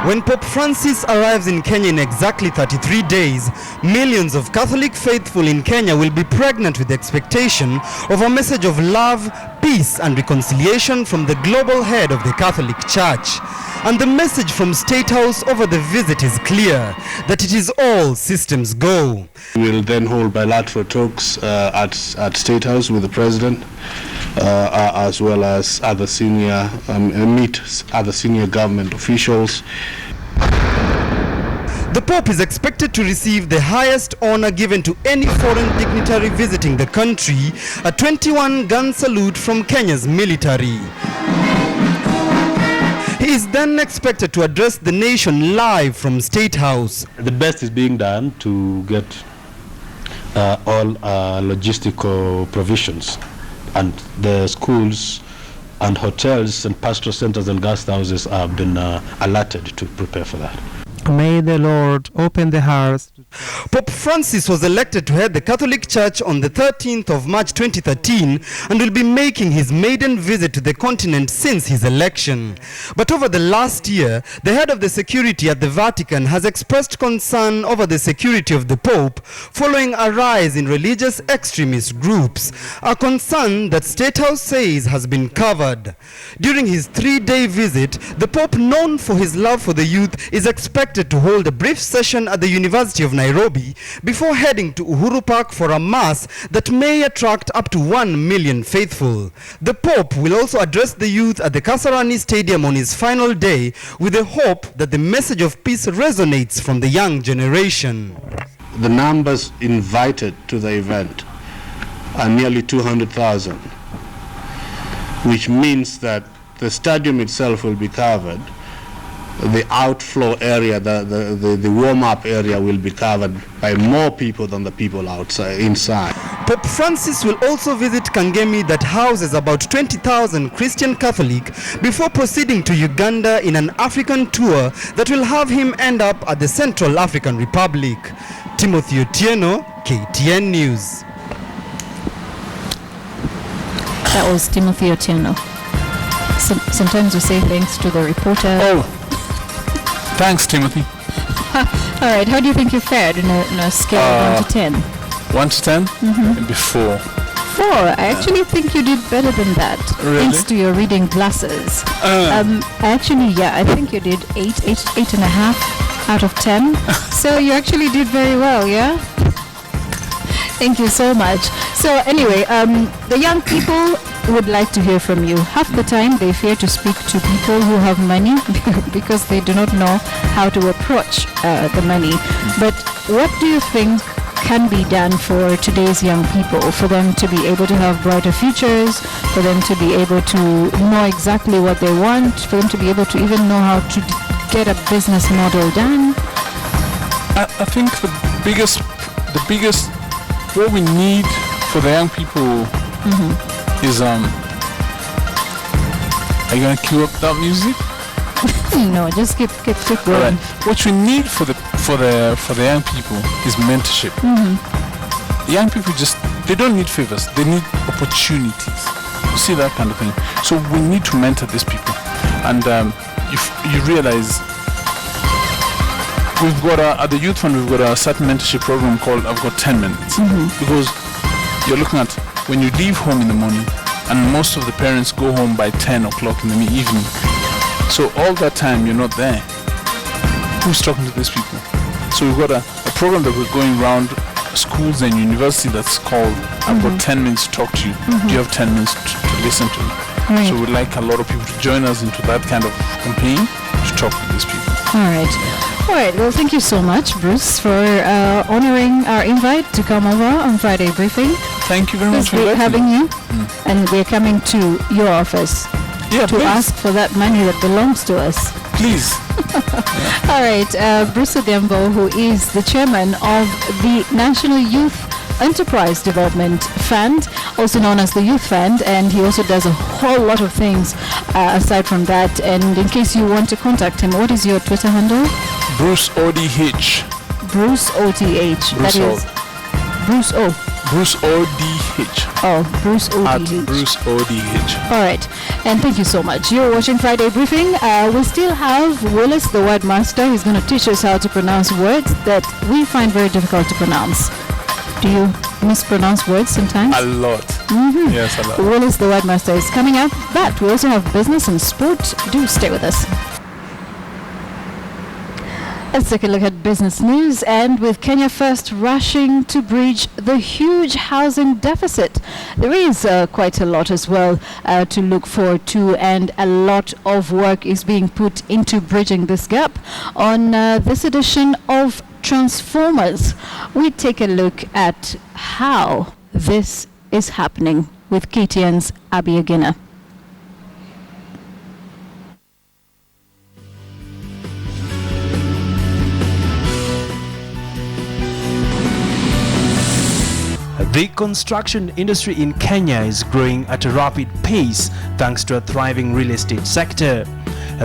When Pope Francis arrives in Kenya in exactly 33 days, millions of Catholic faithful in Kenya will be pregnant with the expectation of a message of love, peace and reconciliation from the global head of the Catholic Church. And the message from State House over the visit is clear, that it is all systems go. We will then hold bilateral talks at State House with the President, as well as other senior, meet other senior government officials. The Pope is expected to receive the highest honor given to any foreign dignitary visiting the country, a 21-gun salute from Kenya's military. He is then expected to address the nation live from State House. The best is being done to get all logistical provisions, and the schools and hotels and pastoral centers and guest houses have been alerted to prepare for that. May the Lord open the hearts. Pope Francis was elected to head the Catholic Church on the 13th of March 2013 and will be making his maiden visit to the continent since his election. But over the last year, the head of the security at the Vatican has expressed concern over the security of the Pope following a rise in religious extremist groups, a concern that State House says has been covered. During his 3-day visit, the Pope, known for his love for the youth, is expected to hold a brief session at the University of Nairobi before heading to Uhuru Park for a mass that may attract up to 1 million faithful. The Pope will also address the youth at the Kasarani Stadium on his final day with the hope that the message of peace resonates from the young generation. The numbers invited to the event are nearly 200,000, which means that the stadium itself will be covered. The outflow area, the warm-up area will be covered by more people than the people outside, inside. Pope Francis will also visit Kangemi that houses about 20,000 Christian Catholic before proceeding to Uganda in an African tour that will have him end up at the Central African Republic. Timothy Otieno, KTN News. That was Timothy Otieno. Sometimes we say thanks to the reporter. Oh. Thanks, Timothy. All right, how do you think you fared in a scale of 1 to 10? 1 to 10? Mm-hmm. 4. 4. I actually think you did better than that. Really? Thanks to your reading glasses. I think you did 8.5 out of 10. So you actually did very well, yeah? Thank you so much. So anyway, the young people would like to hear from you. Half the time they fear to speak to people who have money because they do not know how to approach the money. But what do you think can be done for today's young people, for them to be able to have brighter futures, for them to be able to know exactly what they want, for them to be able to even know how to get a business model done? I think the biggest, what we need for the young people is are you gonna cue up that music? No, just keep going. Right. What we need for the young people is mentorship. Young people they don't need favors, they need opportunities. You see that kind of thing. So we need to mentor these people. And you realize we've got at the Youth Fund, we've got a certain mentorship program called I've Got 10 Minutes. Because you're looking at when you leave home in the morning, and most of the parents go home by 10 o'clock in the evening. So all that time you're not there. Who's talking to these people? So we've got a program that we're going around schools and university that's called I've Got 10 Minutes to Talk to You. Do you have 10 minutes to listen to me? Right. So we'd like a lot of people to join us into that kind of campaign to talk to these people. All right, well, thank you so much, Bruce, for honoring our invite to come over on Friday Briefing. Thank you very much for having you. And we're coming to your office to ask for that money that belongs to us. Please. All right, Bruce Odhiambo, who is the chairman of the National Youth Enterprise Development Fund, also known as the Youth Fund, and he also does a whole lot of things aside from that. And in case you want to contact him, what is your Twitter handle? Bruce ODH. Bruce ODH. That is Bruce O. Bruce ODH. Oh, Bruce ODH. At Bruce ODH. All right, and thank you so much. You're watching Friday Briefing. We still have Willis, the word master. He's going to teach us how to pronounce words that we find very difficult to pronounce. Do you mispronounce words sometimes? A lot. Yes, a lot. Willis, the word master, is coming up. But we also have business and sport. Do stay with us. Let's take a look at business news, and with Kenya First rushing to bridge the huge housing deficit, there is quite a lot as well to look forward to, and a lot of work is being put into bridging this gap. On this edition of Transformers, we take a look at how this is happening with KTN's Abby Agina. The construction industry in Kenya is growing at a rapid pace thanks to a thriving real estate sector.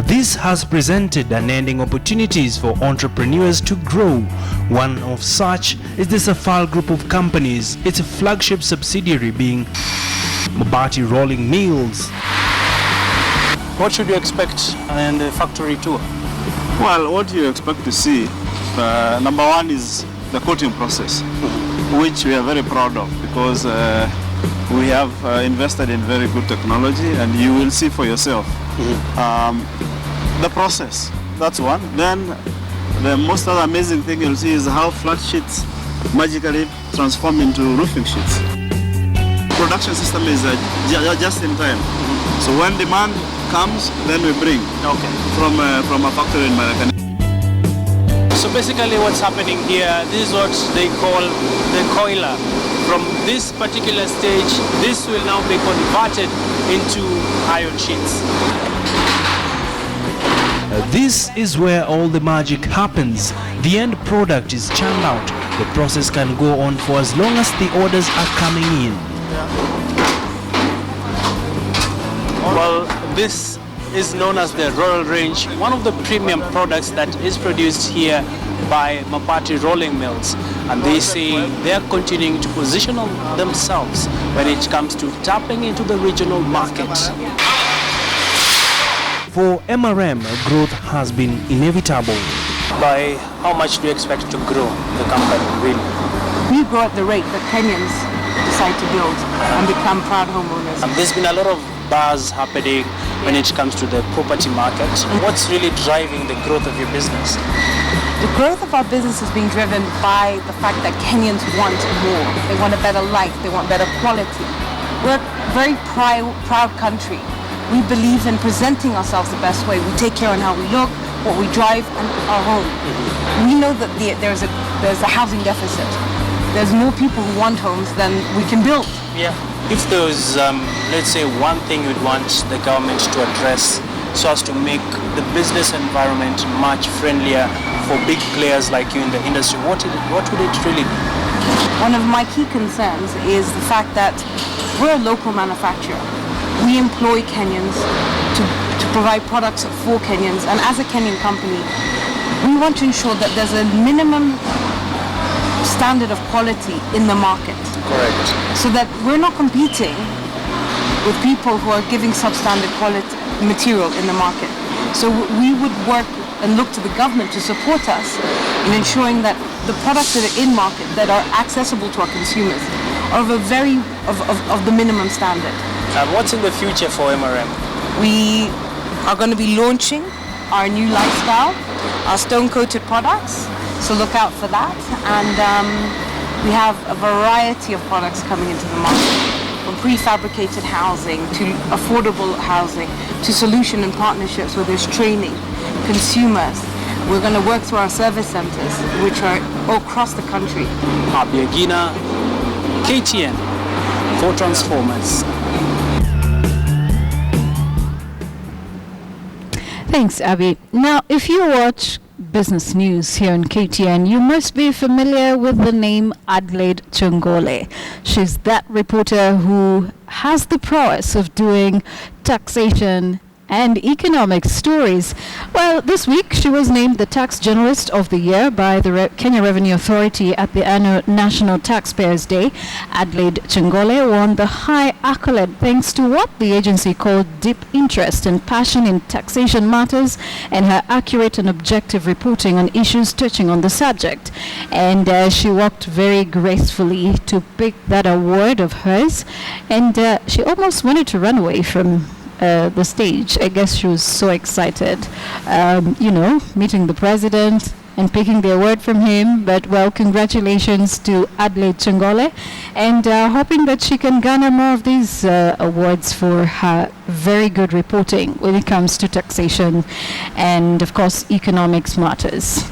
This has presented unending opportunities for entrepreneurs to grow. One of such is the Safal group of companies, its flagship subsidiary being Mabati Rolling Mills. What should you expect in the factory tour? Well, what you expect to see, number one is the coating process, which we are very proud of because we have invested in very good technology, and you will see for yourself. The process, that's one. Then the most other amazing thing you'll see is how flat sheets magically transform into roofing sheets. Production system is just in time. So when demand comes, then we bring from a factory in Marekani. So basically what's happening here, this is what they call the coiler. From this particular stage, this will now be converted into iron sheets. This is where all the magic happens. The end product is churned out. The process can go on for as long as the orders are coming in. Well, this is known as the Royal Range, one of the premium products that is produced here by Mabati Rolling Mills, and they say they are continuing to position themselves when it comes to tapping into the regional market. For MRM, growth has been inevitable. By how much do you expect to grow the company, really? We grow at the rate that Kenyans decide to build and become proud homeowners. And there's been a lot of buzz happening when it comes to the property market. What's really driving the growth of your business? The growth of our business is being driven by the fact that Kenyans want more. They want a better life. They want better quality. We're a very proud country. We believe in presenting ourselves the best way. We take care on how we look, what we drive, and our home. We know that there's a housing deficit. There's more people who want homes than we can build. Yeah. If there was, let's say, one thing you'd want the government to address so as to make the business environment much friendlier for big players like you in the industry, what would it really be? One of my key concerns is the fact that we're a local manufacturer. We employ Kenyans to provide products for Kenyans, and as a Kenyan company, we want to ensure that there's a minimum standard of quality in the market. Correct. So that we're not competing with people who are giving substandard quality material in the market. So we would work and look to the government to support us in ensuring that the products that are in market, that are accessible to our consumers, are of the minimum standard. What's in the future for MRM? We are going to be launching our new lifestyle, our stone-coated products, so look out for that. And we have a variety of products coming into the market, from prefabricated housing to affordable housing to solution and partnerships where there's training, consumers. We're going to work through our service centers, which are all across the country. Abiagina, KTN, for Transformers. Thanks, Abby. Now, if you watch business news here on KTN, you must be familiar with the name Adelaide Chongole. She's that reporter who has the prowess of doing taxation and economic stories. Well, this week she was named the Tax Journalist of the Year by the Kenya Revenue Authority at the annual National Taxpayers Day. Adelaide Chongole won the high accolade thanks to what the agency called deep interest and passion in taxation matters and her accurate and objective reporting on issues touching on the subject. And she walked very gracefully to pick that award of hers, and she almost wanted to run away from the stage. I guess she was so excited, meeting the president and picking the award from him. But well, congratulations to Adelaide Chongole, and hoping that she can garner more of these awards for her very good reporting when it comes to taxation and, of course, economics matters.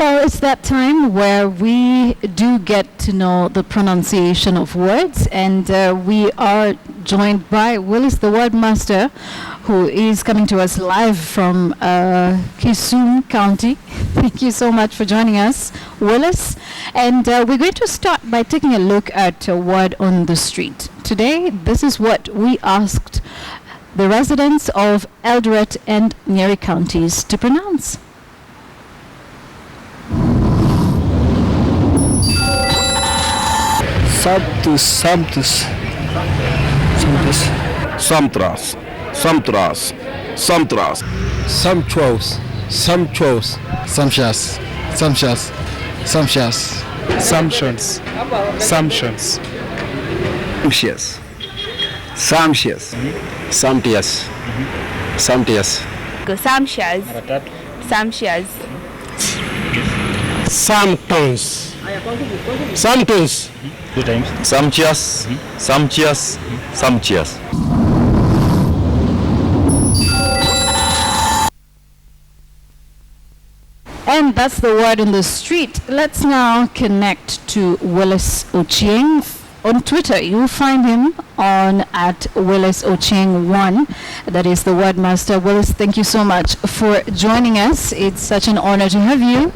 Well, it's that time where we do get to know the pronunciation of words, and we are joined by Willis, the word master, who is coming to us live from Kisumu County. Thank you so much for joining us, Willis. And we're going to start by taking a look at a word on the street. Today, this is what we asked the residents of Eldoret and Nyeri counties to pronounce. Samtras, sumptuous, sumptuous, Two times. Sumptuous. And that's the word on the street. Let's now connect to Willis Ochieng. On Twitter, you'll find him on @WillisOchieng1. That is the word master. Willis, thank you so much for joining us. It's such an honor to have you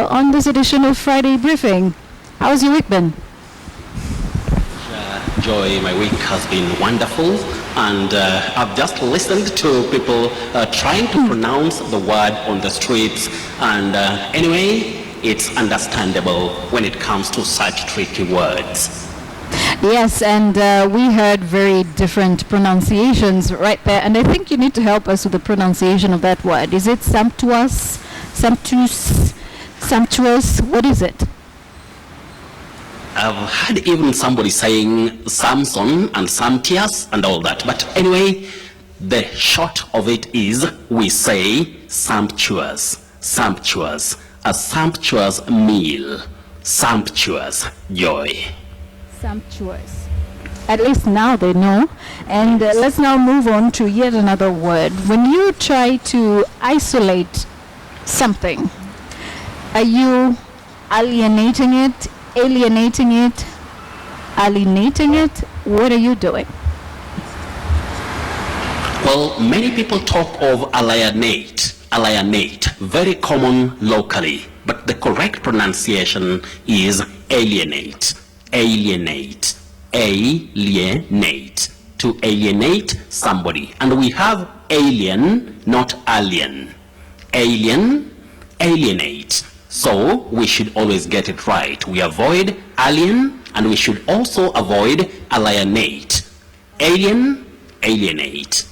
on this edition of Friday Briefing. How's your week been? Joy, my week has been wonderful, and I've just listened to people trying to pronounce the word on the streets, and anyway, it's understandable when it comes to such tricky words. Yes, and we heard very different pronunciations right there, and I think you need to help us with the pronunciation of that word. Is it sumptuous, sumptuous? What is it? I've heard even somebody saying Samson and Samtias and all that. But anyway, the short of it is we say sumptuous, a sumptuous meal, sumptuous joy. Sumptuous. At least now they know. And let's now move on to yet another word. When you try to isolate something, are you alienating it? Alienating it, alienating it? What are you doing? Well, many people talk of alienate, very common locally, but the correct pronunciation is alienate, to alienate somebody. And we have alien, not alien. Alien, alienate. So we should always get it right. We avoid alien, and we should also avoid alienate. Alien, alienate.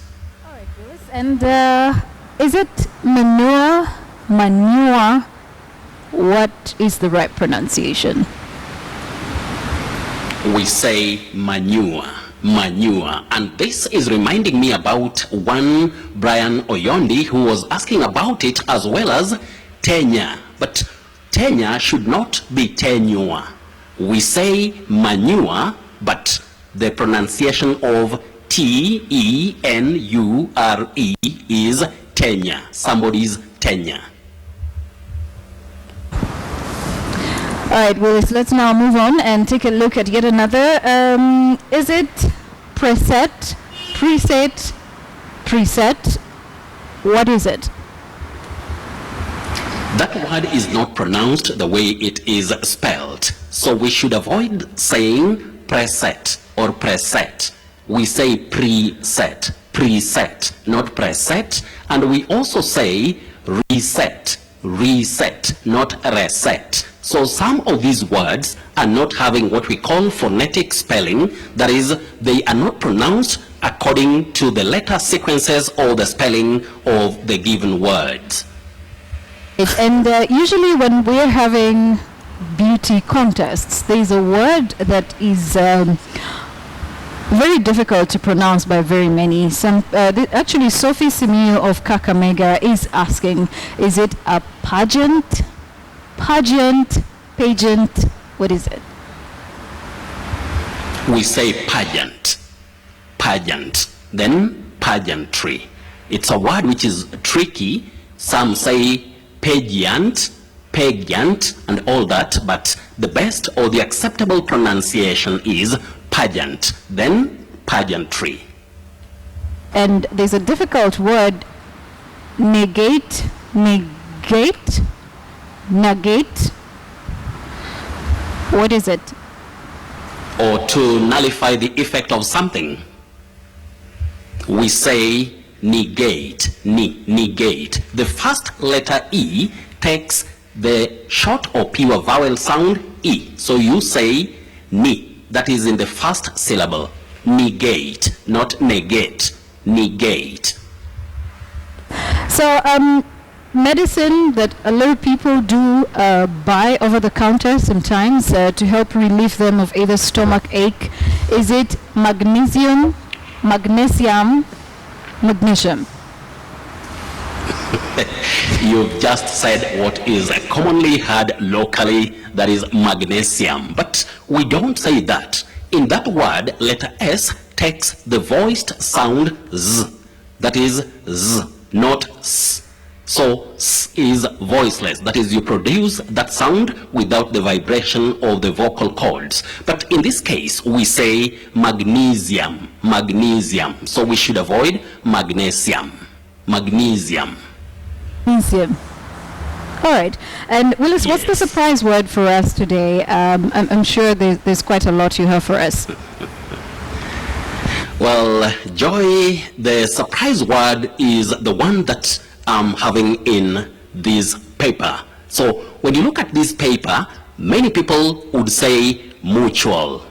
All right, Bruce. And is it manure? What is the right pronunciation? We say manure. And this is reminding me about one Brian Oyondi who was asking about it, as well as tenure. But tenure should not be tenure. We say manure, but the pronunciation of tenure is tenure, somebody's tenure. All right, Willis, let's now move on and take a look at yet another. Is it preset? What is it? That word is not pronounced the way it is spelled. So we should avoid saying preset or preset. We say preset, not preset. And we also say reset, not reset. So some of these words are not having what we call phonetic spelling. That is, they are not pronounced according to the letter sequences or the spelling of the given words. And usually when we're having beauty contests, there's a word that is very difficult to pronounce by very many. Actually, Sophie Simiyu of Kakamega is asking, is it a pageant? What is it? We say pageant, then pageantry. It's a word which is tricky. Some say pageant, pageant and all that, but the best or the acceptable pronunciation is pageant, then pageantry. And there's a difficult word, negate. What is it? Or to nullify the effect of something. We say negate, negate. The first letter E takes the short or pure vowel sound E. So you say ni, that is in the first syllable. Negate, not negate, negate. So, medicine that a lot of people do buy over the counter sometimes to help relieve them of either stomach ache. Is it magnesium? You've just said what is commonly heard locally, that is magnesium. But we don't say that. In that word, letter S takes the voiced sound Z. That is Z, not S. So S is voiceless. That is, you produce that sound without the vibration of the vocal cords. But in this case, we say magnesium, magnesium. So we should avoid magnesium, magnesium. Magnesium. All right. And Willis, what's the surprise word for us today? I'm sure there's quite a lot you have for us. Well, Joy, the surprise word is the one that I'm having in this paper. So when you look at this paper, many people would say mutual.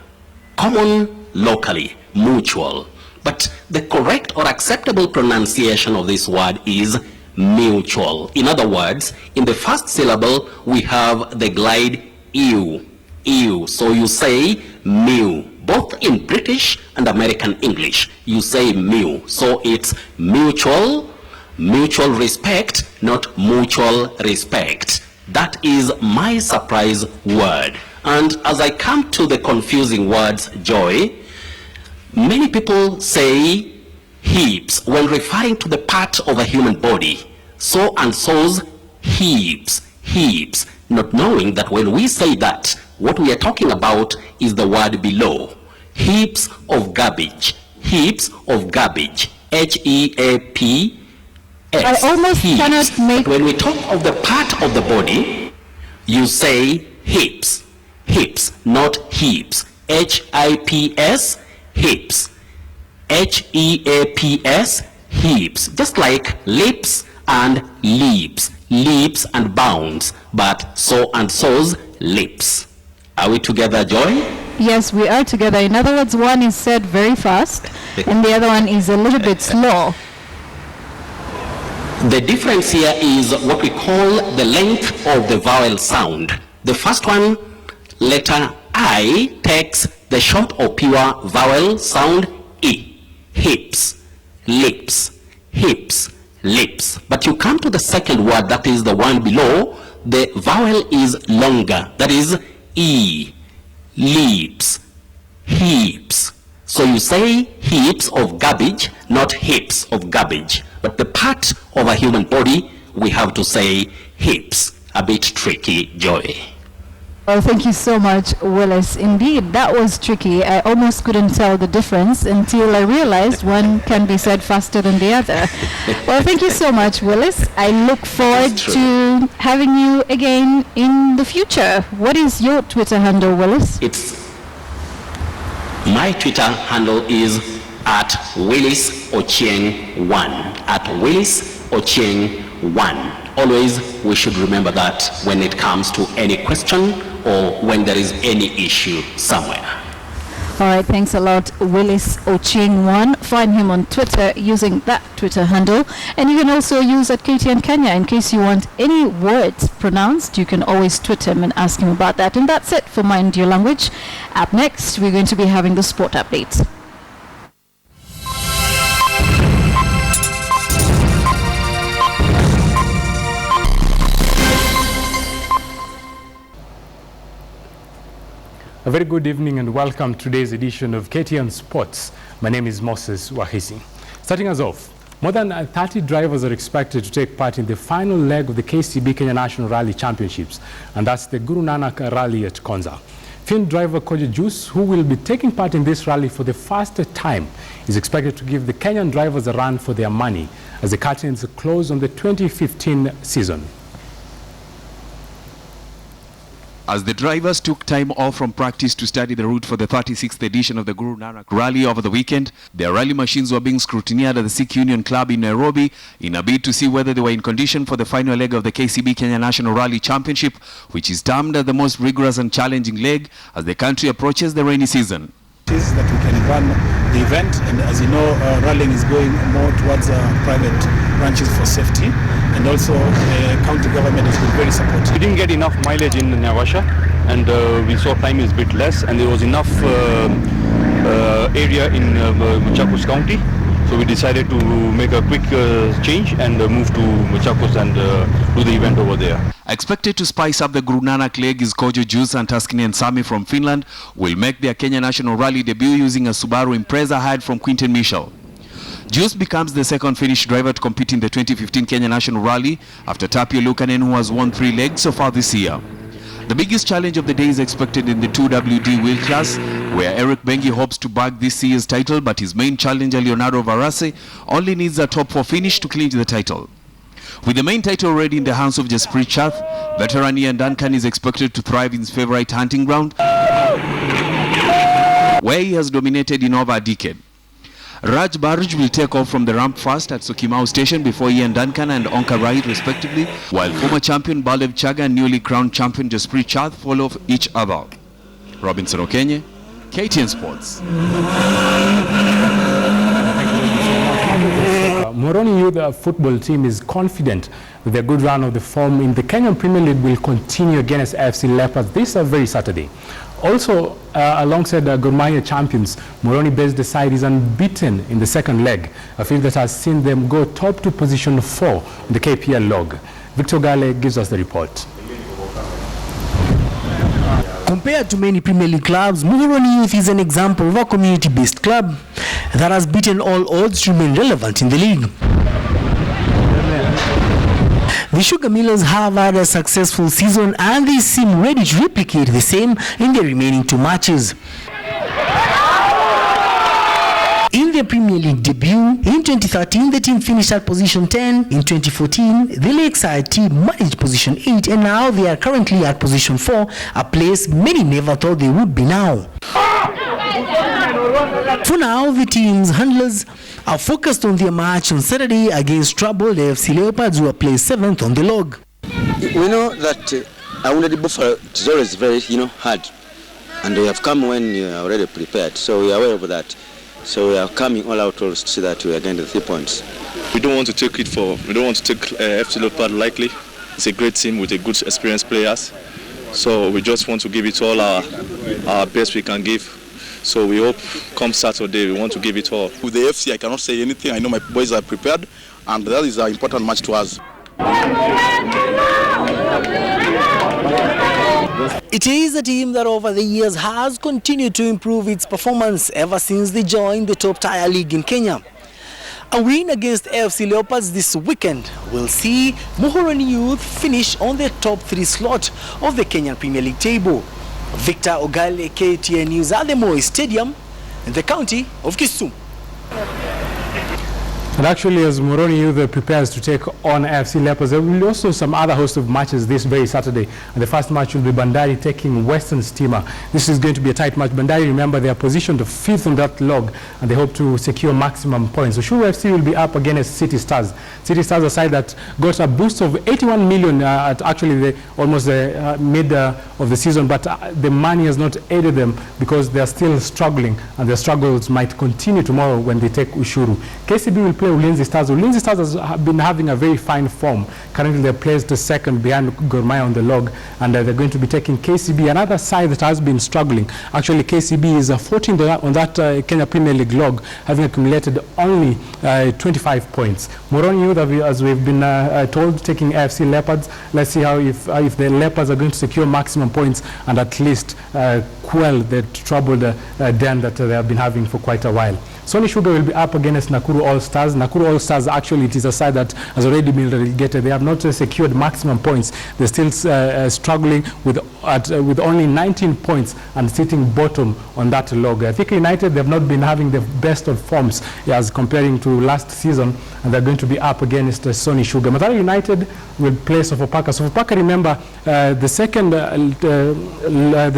Common locally, mutual. But the correct or acceptable pronunciation of this word is mutual. In other words, in the first syllable, we have the glide ew, ew. So you say mew. Both in British and American English, you say mew. So it's mutual, mutual respect, not mutual respect. That is my surprise word. And as I come to the confusing words, Joy, many people say hips when referring to the part of a human body. So and so's hips, hips, not knowing that when we say that, what we are talking about is the word below. Heaps of garbage, heaps of garbage, H-E-A-P. I almost cannot make... But when we talk of the part of the body, you say hips, hips, not heaps. H-I-P-S, hips. H-E-A-P-S, heaps. Just like lips and leaps, leaps and bounds, but so and so's lips. Are we together, Joy? Yes, we are together. In other words, one is said very fast and the other one is a little bit slow. The difference here is what we call the length of the vowel sound. The first one, letter I, takes the short or pure vowel sound E. Hips, lips, hips, lips. But you come to the second word, that is the one below, the vowel is longer, that is E, lips, heaps. So you say heaps of garbage, not heaps of garbage. But the part of a human body, we have to say hips. A bit tricky, Joy. Well, thank you so much, Willis. Indeed, that was tricky. I almost couldn't tell the difference until I realized one can be said faster than the other. Well, thank you so much, Willis. I look forward to having you again in the future. What is your Twitter handle, Willis? My Twitter handle is at Willis Ochieng 1. At Willis Ochieng 1. Always we should remember that when it comes to any question or when there is any issue somewhere. All right, thanks a lot, Willis Ochieng 1. Find him on Twitter using that Twitter handle. And you can also use at KTN Kenya in case you want any words pronounced. You can always tweet him and ask him about that. And that's it for Mind Your Language. Up next, we're going to be having the sport updates. A very good evening and welcome to today's edition of KTN Sports. My name is Moses Wahisi. Starting us off, More than 30 drivers are expected to take part in the final leg of the KCB Kenya National Rally Championships, and that's the Guru Nanak Rally at Konza. Film driver Kojo Juice, who will be taking part in this rally for the first time, is expected to give the Kenyan drivers a run for their money as the curtains close on the 2015 season. As the drivers took time off from practice to study the route for the 36th edition of the Guru Nanak Rally over the weekend, their rally machines were being scrutinized at the Sikh Union Club in Nairobi in a bid to see whether they were in condition for the final leg of the KCB Kenya National Rally Championship, which is termed as the most rigorous and challenging leg as the country approaches the rainy season. Is that we can run the event, and as you know, rallying is going more towards private branches for safety, and also the county government has been very supportive. We didn't get enough mileage in Naivasha, and we saw time is a bit less, and there was enough area in Machakos County, so we decided to make a quick change and move to Machakos and do the event over there. Expected to spice up the Guru Nanak leg is Kojo Juice and Tuscany and Sami from Finland will make their Kenya National Rally debut using a Subaru Impreza hired from Quinton Michel. Juice becomes the second Finnish driver to compete in the 2015 Kenya National Rally after Tapio Lukanen, who has won 3 legs so far this year. The biggest challenge of the day is expected in the 2WD wheel class, where Eric Bengi hopes to bag this year's title, but his main challenger Leonardo Varase only needs a top 4 finish to clinch the title. With the main title already in the hands of Jasprit Chath, veteran Ian Duncan is expected to thrive in his favorite hunting ground, where he has dominated in over a decade. Raj Baruj will take off from the ramp first at Sokimau Station before Ian Duncan and Onka Rai respectively, while former champion Balev Chaga and newly crowned champion Jasprit Chath follow each other. Robinson Okenye, KTN Sports. Moroni Youth football team is confident that their good run of the form in the Kenyan Premier League will continue against AFC Leopards this very Saturday. Also, alongside the Gor Mahia champions, Moroni-based the side is unbeaten in the second leg, a feat that has seen them go top to position 4 in the KPL log. Victor Gale gives us the report. Compared to many Premier League clubs, Muhoroni Youth is an example of a community-based club that has beaten all odds to remain relevant in the league. The Sugar Millers have had a successful season and they seem ready to replicate the same in their remaining 2 matches. In their Premier League debut, in 2013, the team finished at position 10. In 2014, the Lakeside team managed position 8, and now they are currently at position 4, a place many never thought they would be now. For now, the team's handlers are focused on their match on Saturday against troubled AFC Leopards, who are placed 7th on the log. We know that Wounded Buffalo is always very, hard, and we have come when you are already prepared, so we are aware of that. So we are coming all out to see that we are getting the 3 points. We don't want to take FC Leopard lightly. It's a great team with a good experienced players. So we just want to give it all our best we can give. So we hope come Saturday we want to give it all. With the FC I cannot say anything. I know my boys are prepared and that is an important match to us. It is a team that over the years has continued to improve its performance ever since they joined the top tier league in Kenya. A win against AFC Leopards this weekend will see Muhoroni Youth finish on the top 3 slot of the Kenyan Premier League table. Victor Ogale, KTN News at the Moi Stadium in the county of Kisumu. And actually, as Moroni Youth prepares to take on AFC Leopards, there will be also some other host of matches this very Saturday. And the first match will be Bandari taking Western Steamer. This is going to be a tight match. Bandari, remember, they are positioned 5th on that log, and they hope to secure maximum points. So Shuru FC will be up against City Stars. City Stars, a side that got a boost of 81 million at actually almost the mid of the season, but the money has not aided them because they are still struggling, and their struggles might continue tomorrow when they take Ushuru. KCB will play Ulinzi Stars. Ulinzi Stars has been having a very fine form. Currently they're placed second behind Gor Mahia on the log, and they're going to be taking KCB, another side that has been struggling. Actually, KCB is 14th on that Kenya Premier League log, having accumulated only 25 points. Moroni Youth, as we've been told, taking AFC Leopards. Let's see how if the Leopards are going to secure maximum points and at least quell the troubled den that they have been having for quite a while. Sony Sugar will be up against Nakuru All Stars. Nakuru All Stars, actually, it is a side that has already been relegated. They have not secured maximum points. They're still struggling with only 19 points and sitting bottom on that log. I think United, they've not been having the best of forms as comparing to last season, and they're going to be up against Sony Sugar. Mathare United will play Sofapaka. Sofapaka, remember, the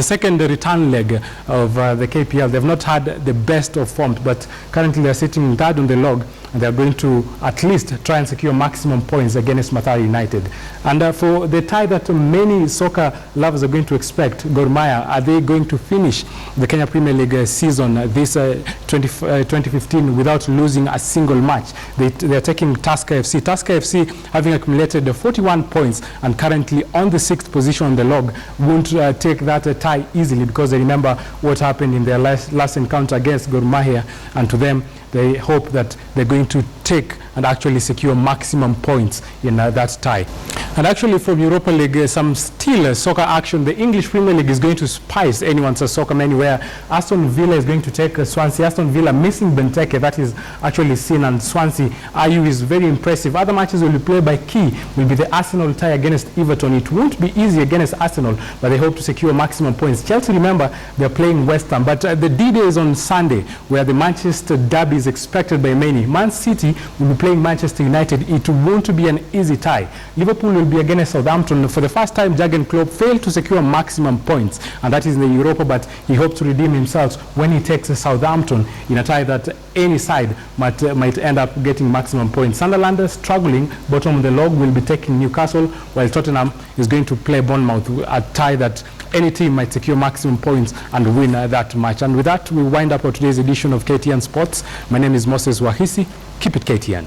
second return leg of the KPL, they've not had the best of forms, but currently they're sitting third on the log, and they're going to at least try and secure maximum points against Mathare United. And for the tie that many soccer lovers are going to expect, Gor Mahia, are they going to finish the Kenya Premier League season this 2015 without losing a single match? They're taking Tusker FC. Tusker FC, having accumulated 41 points and currently on the 6th position on the log, won't take that tie easily, because they remember what happened in their last encounter against Gor Mahia, and to them, they hope that they're going to take and actually secure maximum points in that tie. And actually, from Europa League, some still soccer action. The English Premier League is going to spice anyone's soccer menu, where Aston Villa is going to take Swansea. Aston Villa missing Benteke, that is actually seen, and Swansea IU is very impressive. Other matches will be played by key, will be the Arsenal tie against Everton. It won't be easy against Arsenal, but they hope to secure maximum points. Chelsea, remember, they're playing West Ham, but the D-Day is on Sunday, where the Manchester derby is expected by many. Man City will be playing Manchester United. It won't be an easy tie. Liverpool will be against Southampton. For the first time, Jurgen Klopp failed to secure maximum points, and that is in the Europa, but he hopes to redeem himself when he takes Southampton in a tie that any side might end up getting maximum points. Sunderland is struggling. Bottom of the log will be taking Newcastle, while Tottenham is going to play Bournemouth, a tie that any team might secure maximum points and win that match. And with that, we wind up today's edition of KTN Sports. My name is Moses Wahisi. Keep it KTN.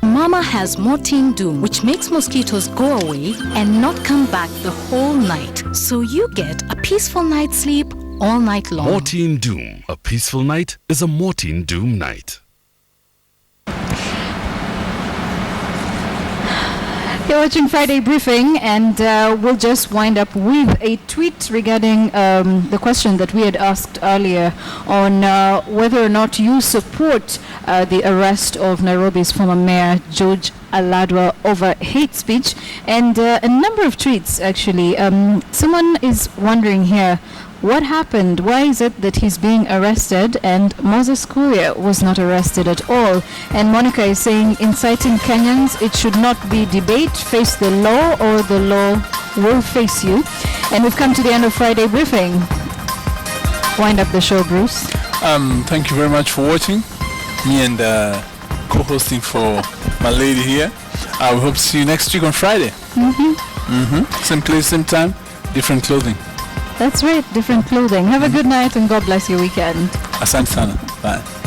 Mama has Mortein Doom, which makes mosquitoes go away and not come back the whole night. So you get a peaceful night's sleep all night long. Mortein Doom. A peaceful night is a Mortein Doom night. You're watching Friday Briefing, and we'll just wind up with a tweet regarding the question that we had asked earlier on whether or not you support the arrest of Nairobi's former mayor, George Aladwa, over hate speech. And a number of tweets, actually. Someone is wondering here, what happened? Why is it that he's being arrested and Moses Kuria was not arrested at all? And Monica is saying, inciting Kenyans, it should not be debate. Face the law or the law will face you. And we've come to the end of Friday Briefing. Wind up the show, Bruce. Thank you very much for watching. Me and co-hosting for my lady here. We hope to see you next week on Friday. Same place, same time, different clothing. That's right, different clothing. Have a good night and God bless your weekend. Asante sana. Bye.